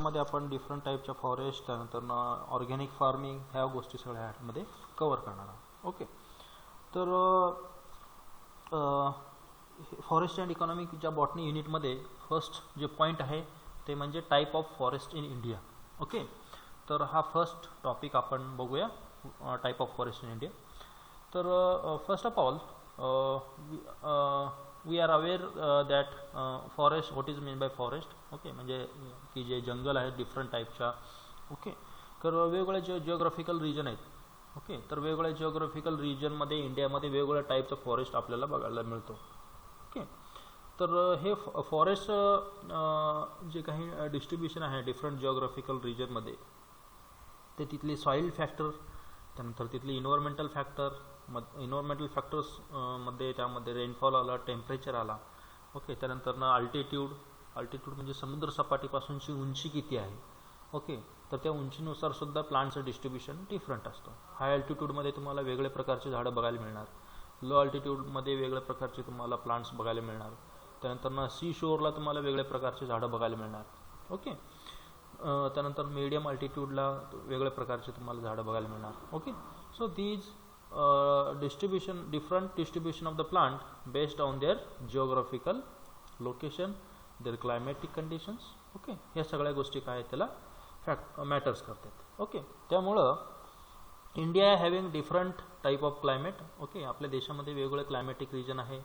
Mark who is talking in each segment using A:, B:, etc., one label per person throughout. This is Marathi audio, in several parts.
A: याच्यामध्ये आपण डिफरंट टाईपच्या फॉरेस्ट, त्यानंतर ऑर्गॅनिक फार्मिंग ह्या गोष्टी सगळ्या ह्यामध्ये कवर करणार आहोत. ओके, तर फॉरेस्ट अँड इकॉनॉमिकच्या बॉटनी युनिटमध्ये फर्स्ट जे पॉईंट आहे ते म्हणजे type of forest in India. Okay, तर हा फर्स्ट टॉपिक आपण बघूया, type of forest in India. तर first of all we are aware that forest, what is mean by forest. Okay, म्हणजे की जे जंगल आहेत डिफरंट टाईपच्या. ओके, तर वेगवेगळ्या जिओग्राफिकल रिजन आहेत. ओके, तर वेगवेगळ्या जिओग्राफिकल रिजनमध्ये इंडियामध्ये वेगवेगळ्या टाईपचं फॉरेस्ट आपल्याला बघायला मिळतो. ओके, तर हे फॉरेस्ट जे काही डिस्ट्रीब्युशन आहे डिफरंट जिओग्राफिकल रिजनमध्ये, ते तिथली सॉईल फॅक्टर, त्यानंतर तिथली इन्व्हायरमेंटल फॅक्टर्स मध्ये त्यामध्ये रेनफॉल आला, टेम्परेचर आला. ओके, त्यानंतर अल्टिट्यूड म्हणजे समुद्र सपाटीपासूनची उंची किती आहे. ओके, तर त्या उंचीनुसार सुद्धा प्लांटचं डिस्ट्रीब्युशन डिफरंट असतं. हाय अल्टिट्यूडमध्ये तुम्हाला वेगळ्या प्रकारचे झाडं बघायला मिळणार, लो अल्टिट्यूडमध्ये वेगळ्या प्रकारचे तुम्हाला प्लांट्स बघायला मिळणार, त्यानंतर सी शोअरला तुम्हाला वेगळ्या प्रकारचे झाडं बघायला मिळणार. ओके, त्यानंतर मीडियम अल्टिट्यूडला वेगळ्या प्रकारचे तुम्हाला झाडं बघायला मिळणार. Okay, so these different distribution of the plant based on their geographical location, their climatic conditions. Okay, या सगळ्या गोष्टी काय त्याला मॅटर्स करतात. ओके, त्यामुळं India having different type of climate. Okay, आपल्या देशामध्ये वेगवेगळे क्लायमॅटिक रिजन आहे.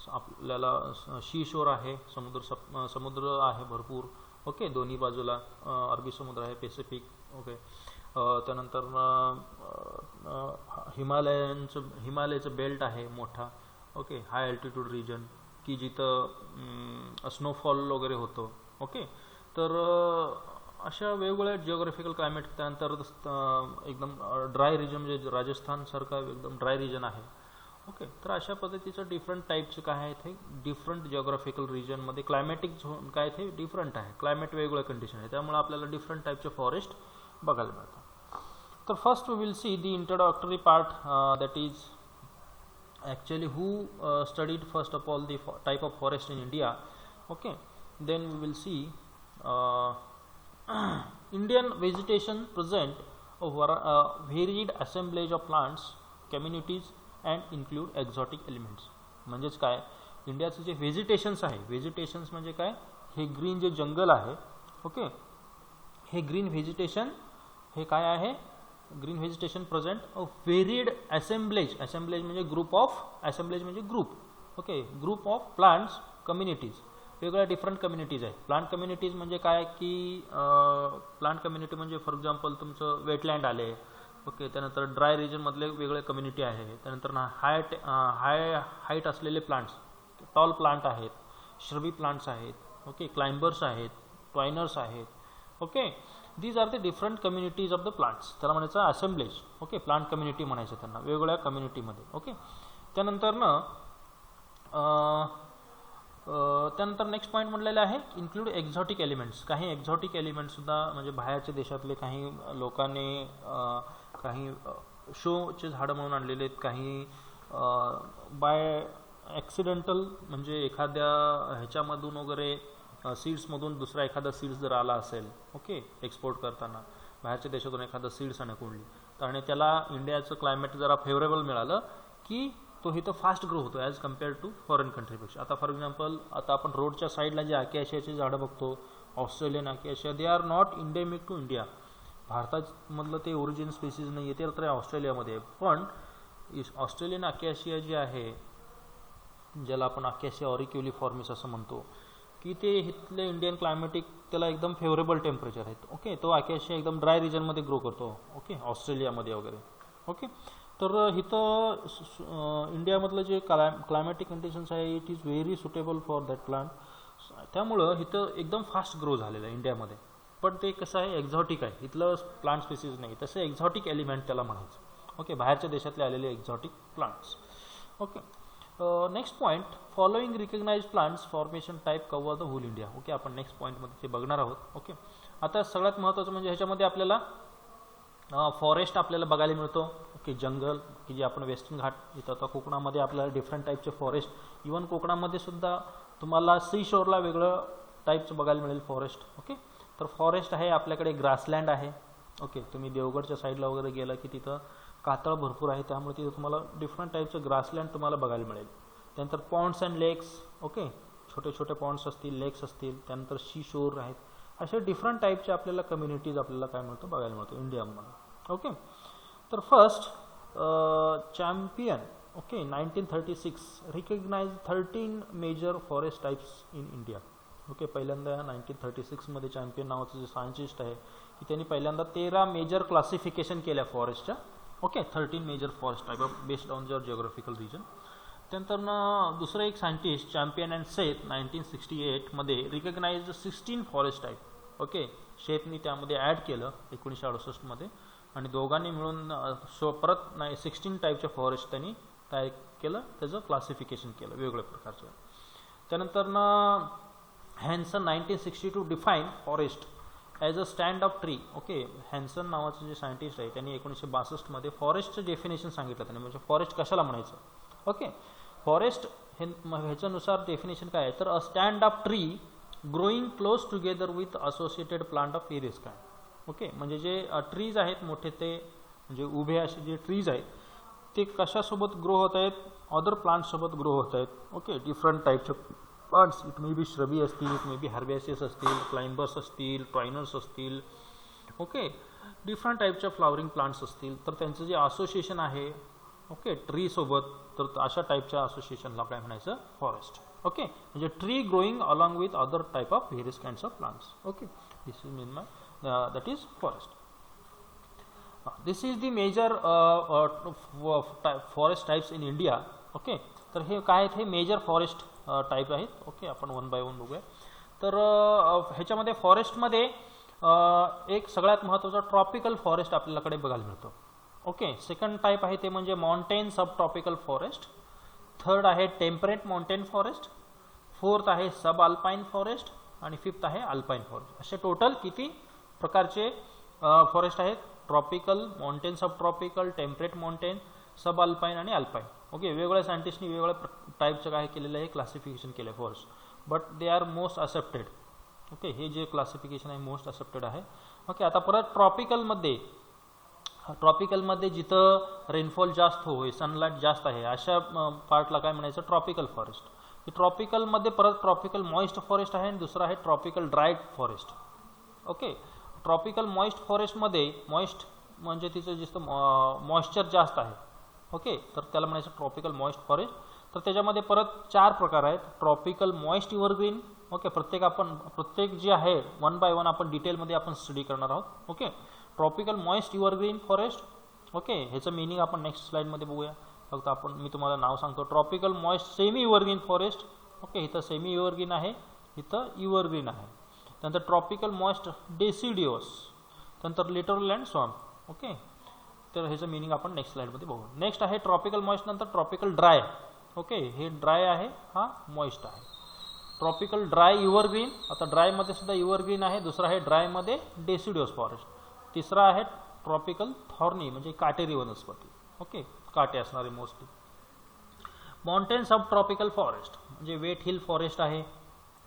A: आपल्याला शी शोर आहे, समुद्र आहे भरपूर. ओके, दोन्ही बाजूला अरबी समुद्र आहे, पॅसिफिक. ओके, त्यानंतर हिमालयाचं बेल्ट आहे मोठा. ओके, हाय अल्टिट्यूड रिजन की जिथं स्नोफॉल वगैरे होतो. ओके, तर अशा वेगवेगळ्या जिओग्राफिकल क्लायमेट. त्यानंतर एकदम ड्राय रिजन म्हणजे राजस्थानसारखा एकदम ड्राय रिजन आहे. ओके, तर अशा पद्धतीचं डिफरंट टाईपचे काय आहे ते डिफरंट जिओग्राफिकल रिजनमध्ये क्लायमॅटिक झोन काय ते डिफरंट आहे, क्लायमेट वेगवेगळ्या कंडिशन आहे, त्यामुळे आपल्याला डिफरंट टाईपचे फॉरेस्ट बघायला मिळतात. तर first we will see the introductory part, that is actually who studied first of all the type of forest in India. Okay, then we will see Indian vegetation present a varied assemblage of plants, communities and include exotic elements. म्हणजेच काय, इंडियाचं जे व्हेजिटेशन्स आहे, व्हेजिटेशन्स म्हणजे काय, हे ग्रीन जे जंगल आहे. ओके, हे ग्रीन व्हेजिटेशन हे काय आहे, ग्रीन व्हेजिटेशन प्रेझेंट अ व्हेरिड असेंब्लेज. असेंब्लेज म्हणजे ग्रुप ऑफ, असेंब्लेज म्हणजे group. Okay, group of plants communities, वेगळ्या डिफरंट कम्युनिटीज आहेत. प्लांट कम्युनिटीज म्हणजे काय की प्लांट कम्युनिटी म्हणजे फॉर एक्झाम्पल तुमचं वेटलँड आले. ओके, त्यानंतर ड्राय रिजनमधले वेगळे कम्युनिटी आहे. त्यानंतर हाईट असलेले प्लांट्स, टॉल प्लांट आहेत, श्रबी प्लांट्स आहेत. ओके, क्लाइंबर्स आहेत, ट्वायनर्स आहेत. Okay, these are the different communities of the plants. त्याला म्हणायचं असेंब्लेज. ओके, प्लांट कम्युनिटी म्हणायचं त्यांना, वेगवेगळ्या कम्युनिटीमध्ये. ओके, त्यानंतर त्यानंतर नेक्स्ट पॉईंट म्हटलेलं आहे इन्क्लूड एक्झॉटिक एलिमेंट्स. काही एक्झॉटिक एलिमेंट्ससुद्धा म्हणजे बाहेरच्या देशातले काही लोकांनी काही शोचे झाडं म्हणून आणलेले आहेत, काही बाय ॲक्सिडेंटल म्हणजे एखाद्या ह्याच्यामधून वगैरे सीड्समधून दुसरा एखादा सीड्स जर आला असेल. ओके, एक्सपोर्ट करताना बाहेरच्या देशातून एखादा सीड्स आणि कोणली तर आणि त्याला इंडियाचं क्लायमेट जरा फेवरेबल मिळालं की तो इथं फास्ट ग्रो होतो ॲज कम्पेअर्ड टू फॉरेन कंट्रीपेक्षा. आता फॉर एक्झाम्पल आता आपण रोडच्या साईडला जे अकॅशियाचे झाडं बघतो, Australian acacia, they are not endemic to India. भारतामधलं ते ओरिजिन स्पेसिस नाही आहे, ते तर ऑस्ट्रेलियामध्ये आहे. पण ऑस्ट्रेलियन अकॅशिया जे आहे, ज्याला आपण अकॅशिया ऑरिक्युलिफॉर्मिस असं म्हणतो, की ते इथले इंडियन क्लायमॅटिक त्याला एकदम फेवरेबल टेम्परेचर आहेत. ओके, तो अकॅशिया एकदम ड्राय रिजनमध्ये ग्रो करतो. ओके, ऑस्ट्रेलियामध्ये वगैरे. ओके, तर इथं इंडियामधलं जे क्लायमॅटिक कंडिशन्स आहे it is very suitable for that plant. त्यामुळं इथं एकदम फास्ट ग्रो झालेलं आहे इंडियामध्ये. पण ते कसं आहे, एक्झॉटिक आहे, इथलं प्लांट स्पेसिस नाही, तसं एक्झॉटिक एलिमेंट त्याला म्हणायचं. ओके, बाहेरच्या देशातले आलेले exotic plants. Okay, next point, following recognize plants formation type cover the whole India. Okay, आपण नेक्स्ट पॉईंटमध्ये ते बघणार आहोत. ओके, आता सगळ्यात महत्त्वाचं म्हणजे ह्याच्यामध्ये आपल्याला फॉरेस्ट आपल्याला बघायला मिळतो. ओके, जंगल की जे आपण वेस्टर्न घाट इथं, आता कोकणामध्ये आपल्याला डिफरंट टाईपचे फॉरेस्ट, इवन कोकणामध्ये सुद्धा तुम्हाला सी शोरला वेगळं टाईपचं बघायला मिळेल फॉरेस्ट. ओके, तर फॉरेस्ट आहे आपल्याकडे ग्रासलँड आहे. ओके, तुम्ही देवगडच्या साईडला वगैरे गेला की तिथं कातळ भरपूर आहे, त्यामुळे तिथं तुम्हाला डिफरंट टाईपचं ग्रासलँड तुम्हाला बघायला मिळेल. त्यानंतर पॉन्ड्स अँड लेक्स, ओके, छोटे छोटे पॉन्ड्स असतील, लेक्स असतील. त्यानंतर सी शोर आहेत. असे डिफरंट टाईपचे आपल्याला कम्युनिटीज आपल्याला काय मिळतो बघायला मिळतो इंडियामध्ये. ओके, तर first champion, okay, 1936 recognize 13 major forest types in India. Okay, पहिल्यांदा 1936 मध्ये चॅम्पियन नावाचं जे सायंटिस्ट आहे की त्यांनी पहिल्यांदा 13 मेजर क्लासिफिकेशन केल्या फॉरेस्टच्या. Okay, 13 major forest type of based on your geographical region. त्यानंतर दुसरं एक सायंटिस्ट चॅम्पियन अँड सेथ 1968 मध्ये रिकग्नाइज 16 फॉरेस्ट टाईप. ओके, शेतनी त्यामध्ये ॲड केलं 1968 मध्ये, आणि दोघांनी मिळून परत 16 टाईपच्या फॉरेस्ट त्यांनी तयार केलं, त्याचं क्लासिफिकेशन केलं वेगवेगळ्या प्रकारचं. त्यानंतर Hansen 1962 define forest as a stand of tree. Okay, Hansen नावाचं जे सायंटिस्ट आहे त्यांनी 1962 मध्ये फॉरेस्टचं डेफिनेशन सांगितलं त्यांनी, म्हणजे फॉरेस्ट कशाला म्हणायचं. ओके, फॉरेस्ट हे ह्याच्यानुसार डेफिनेशन काय आहे तर अ stand of tree growing close together with associated plant of various kind. Okay, म्हणजे जे ट्रीज आहेत मोठे ते म्हणजे उभे असे जे ट्रीज आहेत ते कशासोबत ग्रो होत आहेत, अदर प्लांट्ससोबत ग्रो होत आहेत. ओके, डिफरंट टाईपचे प्लांट्स, इट मे बी श्रबी असतील, इट मे बी हर्बॅसियस असतील, क्लाइंबर्स असतील, ट्रायनर्स असतील. ओके, डिफरंट टाईपच्या फ्लॉवरिंग प्लांट्स असतील, तर त्यांचं जे असोसिएशन आहे ओके ट्री सोबत, तर अशा टाईपच्या असोसिएशनला काय म्हणायचं फॉरेस्ट. ओके, म्हणजे tree growing along with other type of various kinds of plants. Okay, this is mean that is forest. This is the major forest types in India. Okay, तर हे काय आहेत, हे मेजर फॉरेस्ट टाईप आहेत. ओके, आपण वन बाय वन बघूया. तर ह्याच्यामध्ये फॉरेस्टमध्ये एक सगळ्यात महत्त्वाचा ट्रॉपिकल फॉरेस्ट आपल्याकडे बघायला मिळतो. ओके, सेकंड टाईप आहे ते म्हणजे माउंटेन सब ट्रॉपिकल फॉरेस्ट. थर्ड आहे टेम्परेट माउंटेन फॉरेस्ट. फोर्थ आहे सब अल्पाईन फॉरेस्ट. आणि फिफ्थ आहे अल्पाईन फॉरेस्ट. असे टोटल किती प्रकारचे फॉरेस्ट आहेत, ट्रॉपिकल, माउंटेन सब ट्रॉपिकल, टेम्परेट माउंटेन, सब अल्पाईन आणि अल्पाईन. ओके, वेगवेगळ्या सायंटिस्टनी वेगवेगळ्या टाईपचं काय केलेलं आहे क्लासिफिकेशन केलं आहे forest, but they are most accepted. Okay, हे जे क्लासिफिकेशन आहे मोस्ट असेप्टेड आहे. ओके, आता परत ट्रॉपिकलमध्ये जिथं रेनफॉल जास्त होय, सनलाईट जास्त आहे, अशा पार्टला काय म्हणायचं ट्रॉपिकल फॉरेस्ट. ट्रॉपिकलमध्ये परत ट्रॉपिकल मॉइस्ट फॉरेस्ट आहे आणि दुसरं आहे tropical dry forest. Okay, tropical moist फॉरेस्टमध्ये मॉइस्ट म्हणजे तिचं जिथं मॉइश्चर जास्त आहे. ओके, तर त्याला म्हणायचं ट्रॉपिकल मॉइस्ट फॉरेस्ट. तर त्याच्यामध्ये परत 4 प्रकार आहेत. Tropical moist evergreen. ओके, प्रत्येक जे आहे वन बाय वन आपण डिटेलमध्ये आपण स्टडी करणार आहोत. Okay, tropical moist evergreen forest. Okay, ह्याचं मिनिंग आपण नेक्स्ट स्लाइडमध्ये बघूया. फक्त मी तुम्हाला नाव सांगतो. Tropical moist semi evergreen forest. Okay, इथं सेमी एव्हरग्रीन आहे, इथं एव्हरग्रीन आहे. त्यानंतर ट्रॉपिकल मॉइस्ट डेसिडिओस. त्यानंतर लिटरल अँड स्वॅम्प. ओके, तर ह्याचं मिनिंग आपण नेक्स्ट स्लाइडमध्ये बघू. नेक्स्ट आहे ट्रॉपिकल मॉइस्ट, नंतर ट्रॉपिकल ड्राय. ओके, हे ड्राय आहे, हा मॉइस्ट आहे. Tropical dry evergreen. आता ड्रायमध्ये सुद्धा एव्हरग्रीन आहे. दुसरा आहे ड्रायमध्ये डेसिडिओस फॉरेस्ट. तिसरा आहे ट्रॉपिकल थॉर्नी म्हणजे काटेरी वनस्पती. ओके, काटे असणारे मोस्टली. माउंटेन सब ट्रॉपिकल फॉरेस्ट म्हणजे वेट हिल फॉरेस्ट आहे.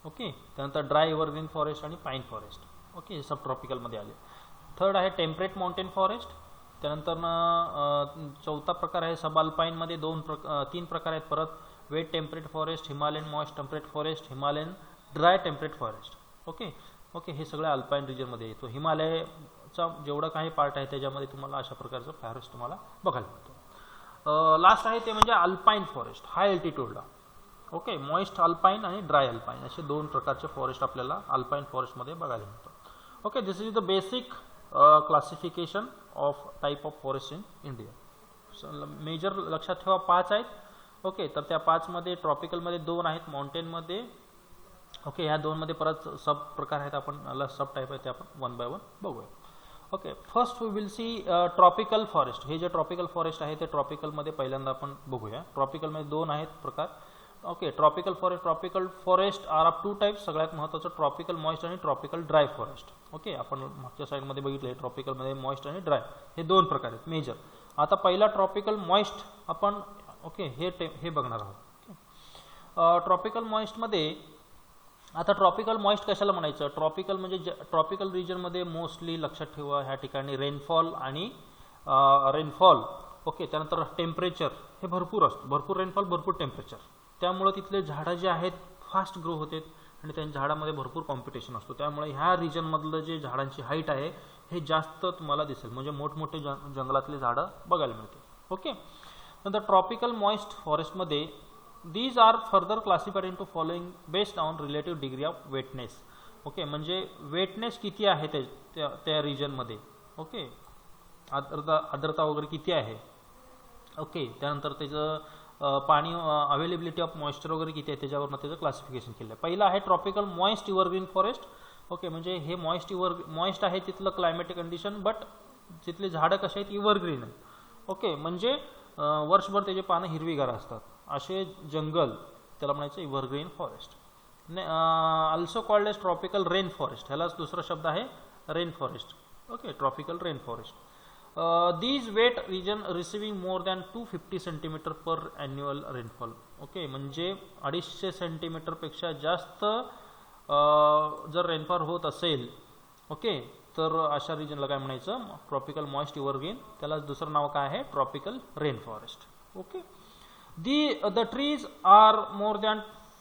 A: ओके, त्यानंतर ड्राय एव्हरग्रीन फॉरेस्ट आणि पाईन फॉरेस्ट. ओके, हे सब ट्रॉपिकलमध्ये आले. थर्ड आहे टेम्परेट माउंटेन फॉरेस्ट. त्यानंतर चौथा प्रकार आहे सब अल्पाईनमध्ये 3 प्रकार आहेत परत. Wet temperate forest, Himalayan moist temperate forest, Himalayan dry temperate forest. Okay, हे सगळं अल्पाईन रिजनमध्ये येतो. हिमालयचा जेवढा काही पार्ट आहे त्याच्यामध्ये तुम्हाला अशा प्रकारचं फॉरेस्ट तुम्हाला बघायला मिळतो. लास्ट आहे ते म्हणजे अल्पाईन फॉरेस्ट, हाय अल्टिट्यूडला. ओके, मॉइस्ट अल्पाईन आणि ड्राय अल्पाईन असे 2 प्रकारचे फॉरेस्ट आपल्याला अल्पाईन फॉरेस्टमध्ये बघायला मिळतं. Okay, this is the basic classification of type of forest in India. Major लक्षात ठेवा 5 आहेत. ओके, तर त्या 5मध्ये ट्रॉपिकलमध्ये 2 आहेत, माउंटेनमध्ये. ओके, ह्या 2मध्ये परत सब प्रकार आहेत, आपण सब टाईप आहे ते आपण वन बाय वन बघूया. Okay, first we will see tropical forest. हे जे ट्रॉपिकल फॉरेस्ट आहे ते ट्रॉपिकलमध्ये पहिल्यांदा आपण बघूया. ट्रॉपिकलमध्ये 2 आहेत प्रकार. Okay, tropical forest are of 2 types. सगळ्यात महत्त्वाचं ट्रॉपिकल मॉइस्ट आणि ट्रॉपिकल ड्राय फॉरेस्ट. ओके, आपण मागच्या साईडमध्ये बघितले ट्रॉपिकलमध्ये मॉइस्ट आणि ड्राय हे 2 प्रकार आहेत मेजर. आता पहिला ट्रॉपिकल मॉइस्ट आपण हे बघणार आहोत. ट्रॉपिकल मॉइस्टमध्ये आता ट्रॉपिकल मॉइस्ट कशाला म्हणायचं? ट्रॉपिकल म्हणजे ट्रॉपिकल रिजनमध्ये मोस्टली लक्षात ठेवा ह्या ठिकाणी रेनफॉल आणि ओके, त्यानंतर टेम्परेचर हे भरपूर असतं, भरपूर रेनफॉल भरपूर टेम्परेचर, त्यामुळे तिथले झाडं जे आहेत फास्ट ग्रो होतात आणि त्या झाडामध्ये भरपूर कॉम्पिटिशन असतो, त्यामुळे ह्या रिजनमधलं जे झाडांची हाईट आहे हे जास्त तुम्हाला दिसेल, म्हणजे मोठमोठे जंगलातले झाडं बघायला मिळते. ओके, नंतर ट्रॉपिकल मॉइस्ट फॉरेस्टमध्ये these are further classified into following based on relative degree of wetness. Okay, म्हणजे वेटनेस किती आहे त्या रिजनमध्ये, ओके, आर्द्रता वगैरे किती आहे, ओके, त्यानंतर त्याचं पाणी अवेलेबिलिटी ऑफ मॉइश्चर वगैरे किती आहे त्याच्यावरनं त्याचं क्लासिफिकेशन केलं आहे. पहिलं आहे ट्रॉपिकल मॉइस्ट इव्हरग्रीन फॉरेस्ट. ओके, म्हणजे हे मॉइस्ट आहे तिथलं क्लायमॅटिक कंडिशन, बट तिथले झाडं कसे आहेत इव्हरग्रीन आहे. ओके, म्हणजे वर्षभर त्याचे पानं हिरवीगार असतात, असे जंगल त्याला म्हणायचं evergreen forest. Also called as tropical rain forest, ह्यालाच दुसरा शब्द आहे rain forest. Okay, tropical rain forest. these wet region receiving more than 250 centimetre per annual rainfall. Okay, म्हणजे 250 सेंटीमीटर पेक्षा जास्त जर रेनफॉल होत असेल, ओके, तर अशा रिजनला काय म्हणायचं? ट्रॉपिकल मॉइस्ट इव्हरग्रीन, त्याला दुसरं नाव काय आहे? Tropical rain forest. Okay, the trees are more than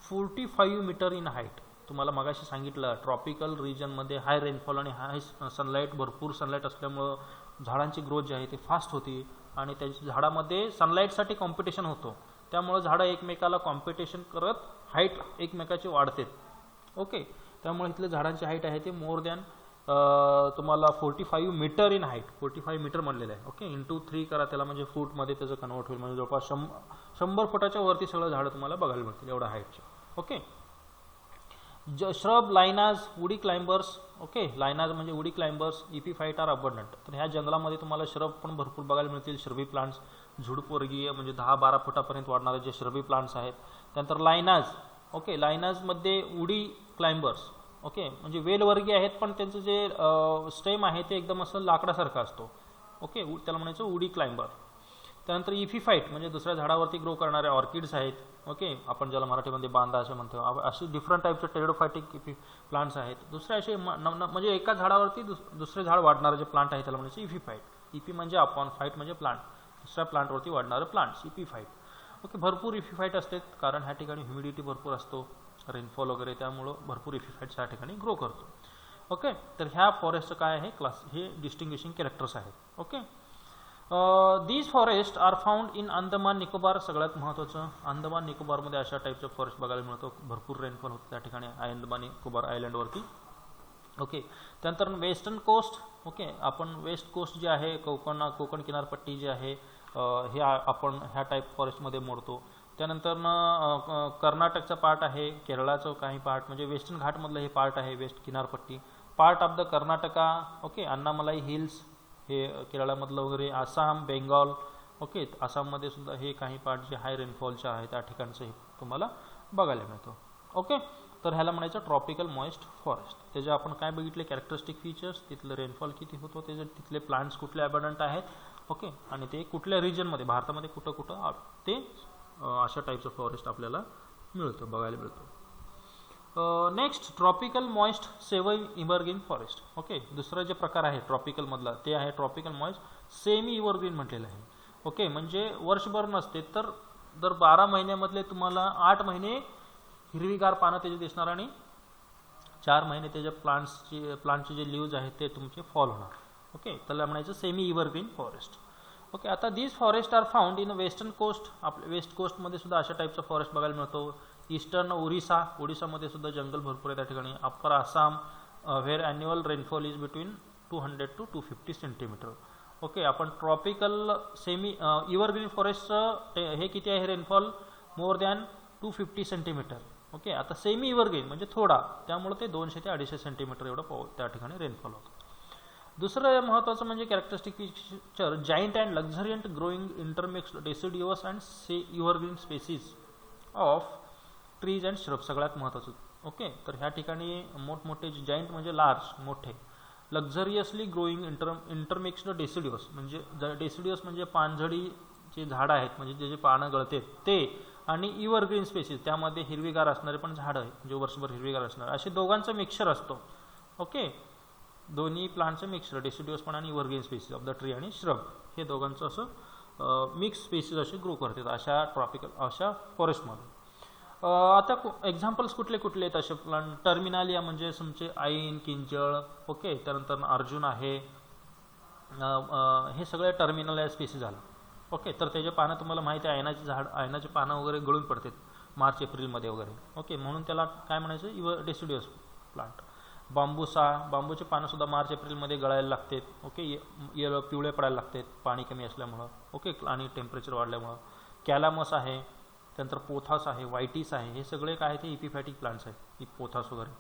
A: 45 meter in height. तुम्हाला मगाशी सांगितलं ट्रॉपिकल रिजनमध्ये हाय रेनफॉल आणि हाय सनलाईट, भरपूर सनलाईट असल्यामुळं झाडांची ग्रोथ जी आहे ती फास्ट होती आणि त्या झाडामध्ये सनलाईटसाठी कॉम्पिटिशन होतो, त्यामुळं झाडं एकमेकाला कॉम्पिटिशन करत हाईट एकमेकाची वाढते. ओके, त्यामुळे इथले झाडांची हाईट आहे ते मोर दॅन तुम्हाला 45 मीटर इन हाईट, 45 मीटर म्हणलेलं आहे. ओके, इंटू 3 करा त्याला, म्हणजे फूटमध्ये त्याचं कन्वर्ट होईल, म्हणजे जवळपास 100 फुटाच्या वरती सगळं झाडं तुम्हाला बघायला मिळतील एवढ्या हाईटचे. Okay, shrub, lianas, woody climbers. Okay, lianas म्हणजे woody climbers, epiphyte are abundant. तर ह्या जंगलामध्ये तुम्हाला श्रब पण भरपूर बघायला मिळतील, श्रबी प्लांट्स, झुडपवर्गीय म्हणजे 10-12 फुटापर्यंत वाढणारे जे श्रबी प्लांट्स आहेत. त्यानंतर लायनाज. ओके, लायनाजमध्ये वुडी क्लाइंबर्स. ओके, म्हणजे वेलवर्गीय आहेत पण त्यांचं जे स्टेम आहे ते एकदम असं लाकडासारखं असतो. ओके, त्याला म्हणायचं वुडी क्लाइंबर. त्यानंतर इफिफाईट म्हणजे दुसऱ्या झाडावरती ग्रो करणारे ऑर्किड्स आहेत. ओके, आपण ज्याला मराठीमध्ये बांधा असे म्हणतो, असे डिफरंट टाईपचे टेरिडोफायटिक प्लांट्स आहेत. दुसरे असे म्हणजे एका झाडावरती दुसरे झाड वाढणारे जे प्लांट आहे त्याला म्हणायचं इफिफाईट. इपी म्हणजे अपॉन, फाईट म्हणजे प्लांट, दुसऱ्या प्लांटवरती वाढणारे प्लांट्स, इपीफाईट. ओके, भरपूर इफिफाईट असतात कारण ह्या ठिकाणी ह्युमिडिटी भरपूर असतो, रेनफॉल वगैरे, त्यामुळं भरपूर इफिफाईट्स ह्या ठिकाणी ग्रो करतो. ओके, तर ह्या फॉरेस्टचं काय आहे क्लास, हे डिस्टिंग्विशिंग कॅरेक्टर्स आहेत. Okay, these forest are found in Andaman Nicobar. सगळ्यात महत्त्वाचं, अंदमान निकोबारमध्ये अशा टाईपचं फॉरेस्ट बघायला मिळतो, भरपूर रेनफॉल होतो त्या ठिकाणी अंदमान निकोबार आयलंडवरती. ओके, त्यानंतर वेस्टर्न कोस्ट. ओके, आपण वेस्ट कोस्ट जे आहे, कोकण किनारपट्टी जी आहे, हे आपण ह्या टाईप फॉरेस्टमध्ये मोडतो. त्यानंतर कर्नाटकचा पार्ट आहे, केरळाचं काही पार्ट, म्हणजे वेस्टर्न घाटमधलं हे पार्ट आहे वेस्ट किनारपट्टी. Part of the Karnataka. Okay, Annamalai hills हे केरळामधलं वगैरे, आसाम, बेंगॉल. ओके, आसाममध्ये सुद्धा हे काही पार्ट जे हाय रेनफॉलचे आहे त्या ठिकाणचं हे तुम्हाला बघायला मिळतो. ओके, तर ह्याला म्हणायचं ट्रॉपिकल मॉइस्ट फॉरेस्ट. त्याचे आपण काय बघितले कॅरेक्टरिस्टिक फीचर्स, तिथलं रेनफॉल किती होतो, त्याचे तिथले प्लांट्स कुठले अबंडंट आहेत. ओके, आणि ते कुठल्या रिजनमध्ये, भारतामध्ये कुठं कुठं ते अशा टाईपचं फॉरेस्ट आपल्याला मिळतं, बघायला मिळतं. Next tropical moist semi evergreen forest. Okay, दुसरा जे प्रकार आहे ट्रॉपिकलमधला ते आहे ट्रॉपिकल मॉइस्ट सेमी इव्हरग्रीन म्हटलेलं आहे. ओके, म्हणजे वर्षभर नसते तर 12 महिन्यामधले तुम्हाला 8 महिने हिरवीगार पानं त्याचे दिसणार आणि 4 महिने त्याच्या प्लांटचे जे लीव्ज आहेत ते तुमचे फॉल होणार. ओके, त्याला म्हणायचं सेमी इव्हरग्रीन फॉरेस्ट. ओके, आता these forest are found in western coast. आपल्या वेस्ट कोस्टमध्ये सुद्धा अशा टाईपचा फॉरेस्ट बघायला मिळतो. ईस्टर्न ओडिसामध्ये सुद्धा जंगल भरपूर आहे त्या ठिकाणी. Upper Assam where annual rainfall is between 200 to 250 centimetre. Okay, आपण ट्रॉपिकल सेमी इव्हरग्रीन फॉरेस्टचं हे किती आहे rainfall? More than 250 centimetre. Okay, आता सेमी इव्हरग्रीन म्हणजे थोडा, त्यामुळे ते 200 ते 250 सेंटीमीटर एवढं त्या ठिकाणी रेनफॉल होतो. दुसरं महत्त्वाचं म्हणजे characteristic feature giant and luxuriant growing intermixed deciduous and evergreen species of trees and shrub. सगळ्यात महत्त्वाचं. ओके, तर ह्या ठिकाणी मोठमोठे जायंट म्हणजे लार्ज मोठे, लक्झरियसली ग्रोईंग इंटरमिक्स्ड डेसिडियस म्हणजे डेसिडियस म्हणजे पानझडीचे झाडं आहेत, म्हणजे जे पानं गळते ते, आणि इव्हरग्रीन स्पेसिस, त्यामध्ये हिरवीगार असणारे पण झाडं आहे जे वर्षभर हिरवीगार असणार, असे दोघांचं मिक्सचर असतो. ओके, दोन्ही प्लांटचं मिक्सचर, डेसिड्युअस पण आणि इव्हरग्रीन स्पेसिस ऑफ द ट्री आणि श्रब, हे दोघांचं असं मिक्स स्पेसिस असे ग्रो करतात अशा अशा फॉरेस्टमध्ये. आता एक्झाम्पल्स कुठले कुठले आहेत असे प्लांट? टर्मिनालिया म्हणजे तुमचे ऐन, किंजळ, ओके, त्यानंतर अर्जुन आहे, हे सगळे टर्मिनालिया स्पेसिस झालं. ओके, तर त्याचे पानं तुम्हाला माहिती आहे, आयनाचे पानं वगैरे गळून पडतात मार्च एप्रिलमध्ये वगैरे. ओके, म्हणून त्याला काय म्हणायचं? डेसिड्युअस प्लांट. बांबूचे पानं सुद्धा मार्च एप्रिलमध्ये गळायला लागतात. ओके, पिवळे पडायला लागतात पाणी कमी असल्यामुळं. ओके, आणि टेम्परेचर वाढल्यामुळं. कॅलामस आहे, त्यानंतर पोथास आहे, व्हायटिस आहे, हे सगळे काय ते इपिफॅटिक प्लांट्स आहेत, पोथास वगैरे.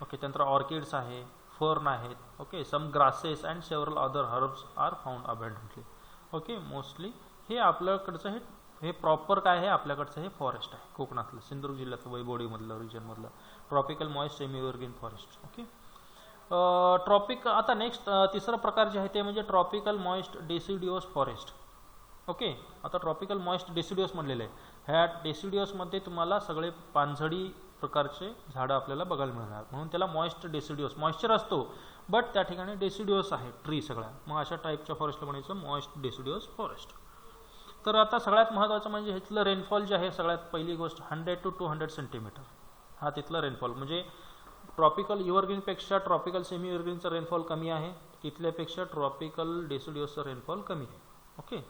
A: ओके, त्यानंतर ऑर्किड्स आहे, फर्न आहेत. Okay, some grasses and several other herbs are found abundantly. Okay, mostly हे आपल्याकडचं हे प्रॉपर काय आहे, आपल्याकडचं हे फॉरेस्ट आहे कोकणातलं, सिंधुदुर्ग जिल्ह्यातलं, वैभवडीमधलं, रिजनमधलं tropical moist semi evergreen forest. Okay, आता नेक्स्ट तिसरा प्रकार जे आहे ते म्हणजे tropical moist deciduous forest. Okay, आता ट्रॉपिकल मॉइस्ट डेसिड्युअस म्हणलेलं आहे. ह्या डेसिड्युअसमध्ये तुम्हाला सगळे पानझडी प्रकारचे झाडं आपल्याला बघायला मिळणार, म्हणून त्याला मॉइस्ट डेसिड्युअस. मॉइश्चर असतो बट त्या ठिकाणी डेसिड्युअस आहे ट्री सगळ्या, मग अशा टाईपच्या फॉरेस्टला म्हणायचं मॉइस्ट डेसिड्युअस फॉरेस्ट. तर आता सगळ्यात महत्त्वाचं म्हणजे ह्यातलं रेनफॉल जे आहे, सगळ्यात पहिली गोष्ट 100 to 200 सेंटीमीटर हा तिथला रेनफॉल. म्हणजे ट्रॉपिकल इव्हरग्रीनपेक्षा ट्रॉपिकल सेमी इव्हरग्रीनचा रेनफॉल कमी आहे, तिथल्यापेक्षा ट्रॉपिकल डेसिड्युअसचा रेनफॉल कमी आहे. Okay,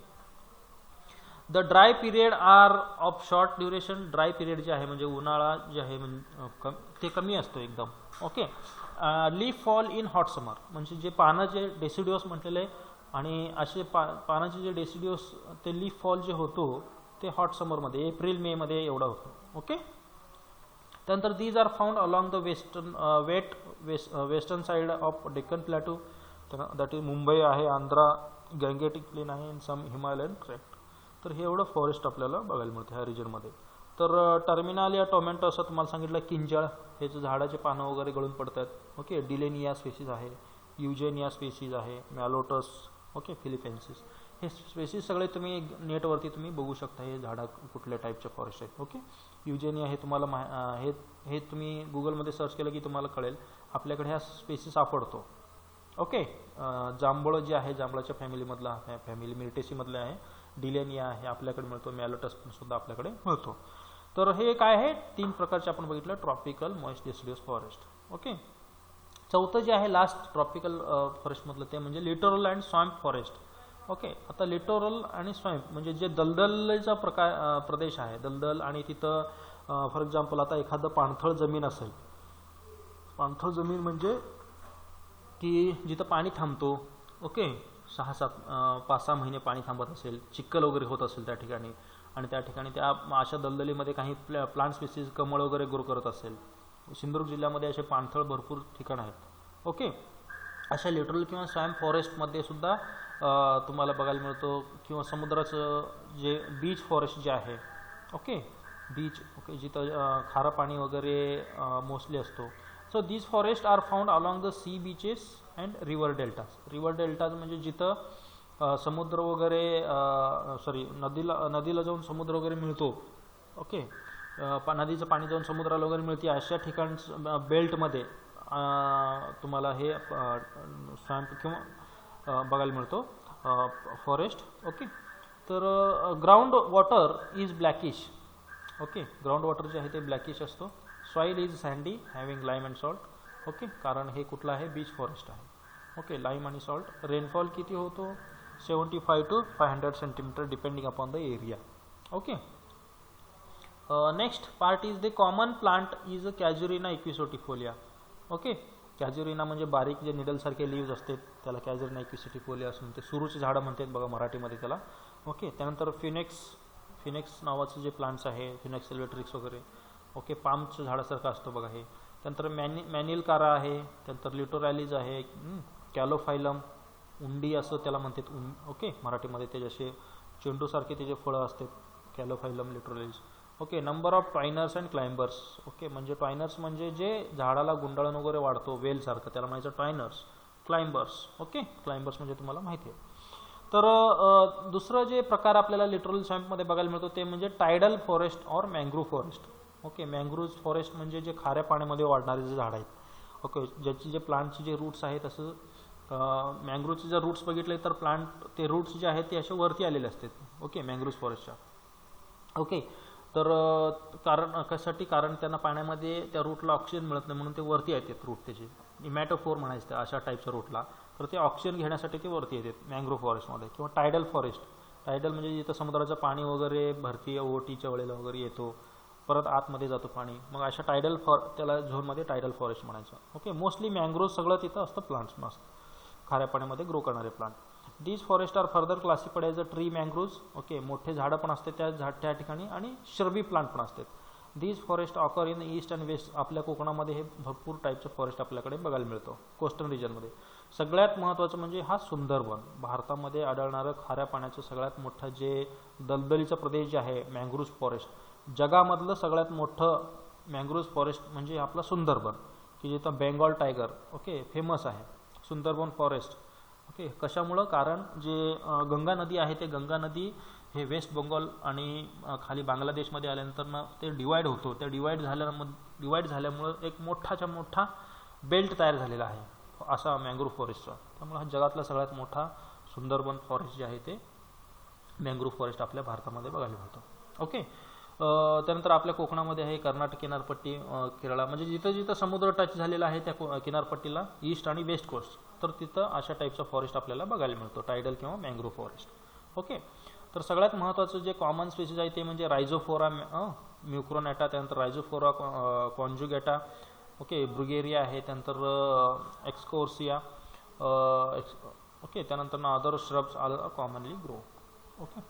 A: the dry period are of short duration. Dry period जे आहे म्हणजे उन्हाळा जे आहे ते कमी असतो एकदम. Okay, leaf fall in hot summer, म्हणजे जे पानं जे डेसिड्युअस म्हटलेलं आहे आणि असे पानाचे जे डेसिड्युअस ते लीफ फॉल जे होतो ते हॉट समरमध्ये एप्रिल मे मध्ये एवढा होतो. ओके, त्यानंतर these are found along the western side of Deccan plateau, that is Mumbai आहे, आंध्रा, गँगेटिक प्लेन आहे, इन सम हिमालयन ट्रॅक्ट. तर हे एवढं फॉरेस्ट आपल्याला बघायला मिळतं ह्या रिजनमध्ये. तर टर्मिनालिया टोमॅटो असं तुम्हाला सांगितलं, किंजळ हे जे झाडाचे पानं वगैरे गळून पडतात. ओके, डिलेनिया स्पेसिस आहे, युजेनिया स्पेसिस आहे, मॅलोटस, ओके, फिलिपेन्सिस, हे स्पेसिस सगळे तुम्ही नेटवरती तुम्ही बघू शकता हे झाडा कुठल्या टाईपचे फॉरेस्ट आहेत. ओके, युजेनिया हे तुम्हाला हे तुम्ही गुगलमध्ये सर्च केलं की तुम्हाला कळेल, आपल्याकडे ह्या स्पेसिस सापडतो. ओके, जांभळ जे आहे जांभळाच्या फॅमिलीमधला फॅमिली मिर्टेसीमधले आहे, डिलेनिया आहे आपल्याकडे मिळतो, मॅलोटस सुद्धा आपल्याकडे मिळतो. तर हे काय आहे, 3 प्रकारचे आपण बघितलं tropical moist deciduous forest. Okay, चौथं जे आहे लास्ट ट्रॉपिकल फॉरेस्टमधलं ते म्हणजे littoral and swamp forest. Okay, आता लिटोरल आणि स्वॅम्प म्हणजे जे दलदलीचा प्रदेश आहे, दलदल आणि तिथं फॉर एक्झाम्पल आता एखादं पाणथळ जमीन असेल, पाणथळ जमीन म्हणजे की जिथं पाणी थांबतो. ओके, 5-6 महिने पाणी थांबत असेल, चिखल वगैरे होत असेल त्या ठिकाणी, आणि त्या ठिकाणी त्या अशा दलदलीमध्ये काही प्लांट स्पेसिस कमळ वगैरे ग्रो करत असेल. सिंधुदुर्ग जिल्ह्यामध्ये असे पाणथळ भरपूर ठिकाण आहेत. ओके, अशा लिटरल किंवा स्वॅम्प फॉरेस्टमध्ये सुद्धा तुम्हाला बघायला मिळतो, किंवा समुद्राचं जे बीच फॉरेस्ट जे आहे. ओके, बीच, ओके, जिथं खारं पाणी वगैरे मोस्टली असतो. So these forest are found along the sea beaches and river deltas. River deltas म्हणजे जिथं समुद्र वगैरे नदीला जाऊन समुद्र वगैरे मिळतो. ओके, नदीचं पाणी जाऊन समुद्राला वगैरे मिळते, अशा ठिकाण बेल्टमध्ये तुम्हाला हे स्वॅम्प किंवा बघायला मिळतो फॉरेस्ट. ओके, तर ground water is blackish. Okay, ground water जे आहे ते ब्लॅकिश असतो. Soil is sandy having lime and salt. Okay, कारण हे कुठलं आहे, बीच फॉरेस्ट आहे. ओके, लाईम आणि सॉल्ट. रेनफॉल किती होतो, 75 to 500 centimetre depending upon the area. Okay, next part is the common plant is casuarina equisetifolia. Okay, casuarina म्हणजे बारीक जे निडलसारखे लीव्ज असतात त्याला कॅज्युरिना इक्विसोटिफोलिया असं म्हणते. सुरूचे झाडं म्हणतात बघा मराठीमध्ये त्याला. ओके, त्यानंतर फिनेक्स नावाचं जे प्लांट्स आहे, फिनेक्स सिल्वेट्रिक्स वगैरे. ओके, पामचं झाडासारखं असतं बघा हे. त्यानंतर मॅनिलकारा आहे, त्यानंतर लिटोरॅलिज आहे, कॅलोफायलम, उंडी असं त्याला म्हणतात. ओके, मराठीमध्ये ते जसे चेंडूसारखे त्याचे फळं असतात, calophyllum, littoralis. Okay, number of twiners and climbers. Okay, म्हणजे ट्वायनर्स म्हणजे जे झाडाला गुंडाळून वगैरे वाढतो वेलसारखं, त्याला म्हणायचं ट्वायनर्स. क्लाइंबर्स. ओके, क्लाइंबर्स म्हणजे तुम्हाला माहिती आहे. तर दुसरं जे प्रकार आपल्याला लिटरल स्वॅम्पमध्ये बघायला मिळतो ते म्हणजे टायडल फॉरेस्ट और mangrove forest. Okay, mangrove forest म्हणजे जे खाऱ्या पाण्यामध्ये वाढणारे जे झाड आहेत. ओके, ज्याची जे प्लांटचे जे रूट्स आहेत, तसं मँग्रोव्हचे जर रूट्स बघितले तर प्लांट ते रूट्स जे आहेत ते असे वरती आलेले असतात. Okay, mangrove फॉरेस्टच्या. ओके, तर कारण कशासाठी, कारण त्यांना पाण्यामध्ये त्या रूटला ऑक्सिजन मिळत नाही म्हणून ते वरती येतात रूट त्याचे. इमॅटोफोर म्हणायचं ते अशा टाईपच्या रूटला. तर ते ऑक्सिजन घेण्यासाठी ते वरती येतात मँग्रोव्ह फॉरेस्टमध्ये. किंवा टायडल फॉरेस्ट, टायडल म्हणजे जिथं समुद्राचं पाणी वगैरे भरती ओहोटीच्या वेळेला वगैरे येतो, परत आतमध्ये जातो पाणी, मग अशा टायडल त्याला झोनमध्ये टायडल फॉरेस्ट म्हणायचं. ओके, मोस्टली मँग्रोव्ह सगळं तिथं असतं, प्लांट्स मस्त खाऱ्या पाण्यामध्ये ग्रो करणारे plant. These forest are further classified as a tree mangroves. Okay, मोठे झाडं पण असते त्या ठिकाणी आणि श्रबी प्लांट पण असतात. These forest occur in east and west. आपल्या कोकणामध्ये हे भरपूर टाईपचं फॉरेस्ट आपल्याकडे बघायला मिळतो कोस्टल रिजनमध्ये. सगळ्यात महत्त्वाचं म्हणजे हा सुंदरबन, भारतामध्ये आढळणारं खाऱ्या पाण्याचं सगळ्यात मोठं जे दलदलीचा प्रदेश जे आहे मँग्रोव्ह फॉरेस्ट. जगामधलं सगळ्यात मोठं मँग्रोव्ह फॉरेस्ट म्हणजे आपला सुंदरबन, की जिथं बेंगॉल टायगर ओके फेमस आहे सुंदरबन फॉरेस्ट. ओके, कशामुळं, कारण जे गंगा नदी आहे ते गंगा नदी हे वेस्ट बेंगॉल आणि खाली बांगलादेशमध्ये आल्यानंतर ना ते डिवाईड होतो. त्या डिवाईड झाल्यामुळं एक मोठाच्या मोठा बेल्ट तयार झालेला आहे असा मँग्रोव्ह फॉरेस्टचा. त्यामुळे हा जगातला सगळ्यात मोठा सुंदरबन फॉरेस्ट जे आहे ते मँग्रोव्ह फॉरेस्ट आपल्या भारतामध्ये बघायला मिळतो. ओके, त्यानंतर आपल्या कोकणामध्ये आहे कर्नाटक किनारपट्टी, केरळा, म्हणजे जिथं जिथं समुद्र टच झालेला आहे त्या किनारपट्टीला ईस्ट आणि वेस्ट कोस्ट, तर तिथं अशा टाईपचा फॉरेस्ट आपल्याला बघायला मिळतो, टायडल किंवा मँग्रोव्ह फॉरेस्ट. ओके, तर सगळ्यात महत्त्वाचं जे कॉमन स्पेसिस आहे ते म्हणजे रायझोफोरा म्युक्रोनॅटा, त्यानंतर रायझोफोरा कॉन्जुगेटा, ओके, ब्रुगेरिया आहे, त्यानंतर एक्सकोर्सिया, ओके, त्यानंतर other shrubs are commonly grow. Okay,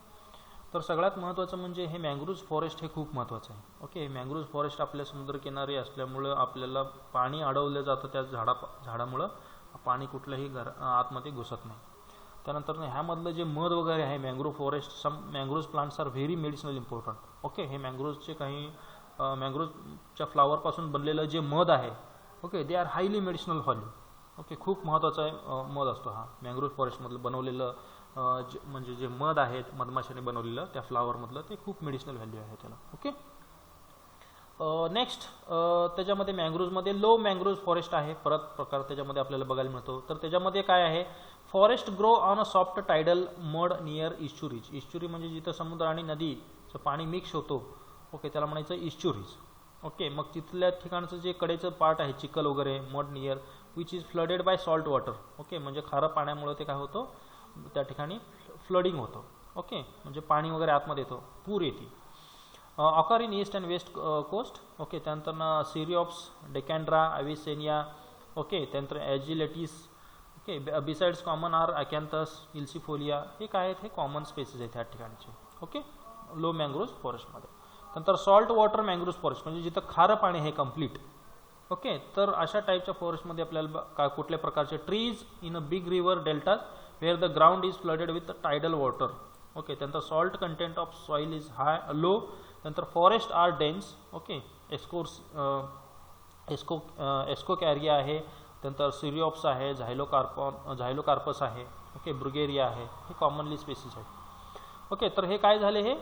A: तर सगळ्यात महत्त्वाचं म्हणजे हे मँग्रोव्ह फॉरेस्ट हे खूप महत्त्वाचं आहे. ओके, मँग्रोव्ह फॉरेस्ट आपल्या समुद्रकिनारी असल्यामुळं आपल्याला पाणी अडवलं जातं त्या झाडामुळं पाणी कुठलंही आतमध्ये घुसत नाही. त्यानंतर ह्यामधलं जे मध वगैरे आहे mangrove forest, some mangrove plants are very medicinal important. Okay, हे मँग्रोव्हचे काही मँग्रोव्हच्या फ्लावरपासून बनलेलं जे मध आहे okay they are highly medicinal value. Okay, खूप महत्त्वाचा आहे मध असतो हा मँग्रोव्ह फॉरेस्टमधलं बनवलेलं म्हणजे जे मध आहे मधमाशाने बनवलेलं त्या फ्लावरमधलं ते खूप मेडिसिनल व्हॅल्यू आहे त्याला. ओके, नेक्स्ट त्याच्यामध्ये मँग्रोव्हमध्ये लो मँग्रोव्ह फॉरेस्ट आहे, परत प्रकार त्याच्यामध्ये आपल्याला बघायला मिळतो. तर त्याच्यामध्ये काय आहे, forest grow on a soft tidal mud near estuaries. Estuary म्हणजे जिथं समुद्र आणि नदीचं पाणी मिक्स होतो ओके त्याला म्हणायचं इश्चुरीज. ओके, मग तिथल्या ठिकाणचं जे कडेचं पार्ट आहे चिखल वगैरे mud near which is flooded by salt water. Okay, म्हणजे खारं पाण्यामुळे ते काय होतं त्या ठिकाणी फ्लडिंग होतं. ओके, म्हणजे पाणी वगैरे आतमध्ये येतो, पूर येते. Occur in east and west coast. Okay, त्यानंतर सिरिऑप्स, डेकॅन्ड्रा, अविसेनिया. ओके, त्यानंतर aegialitis. Okay, besides common are acanthus, ilicifolia. हे काय आहेत, हे कॉमन स्पेसिस आहेत ह्या ठिकाणचे. ओके, लो मँग्रोव्ह फॉरेस्टमध्ये. नंतर सॉल्ट वॉटर मँग्रोव्ह फॉरेस्ट म्हणजे जिथं खारं पाणी आहे कम्प्लीट. ओके, तर अशा टाईपच्या फॉरेस्टमध्ये आपल्याला कुठल्या प्रकारचे trees in a big river delta where the ground is flooded with tidal water. Okay, त्यानंतर salt content of soil is high low. त्यानंतर forest are dense. Okay, excoecaria आहे, त्यानंतर सिरिऑप्स आहे, झायलोकार्पस आहे. ओके, ब्रुगेरिया आहे, हे कॉमनली स्पेसिस आहेत. ओके, तर हे काय झाले, हे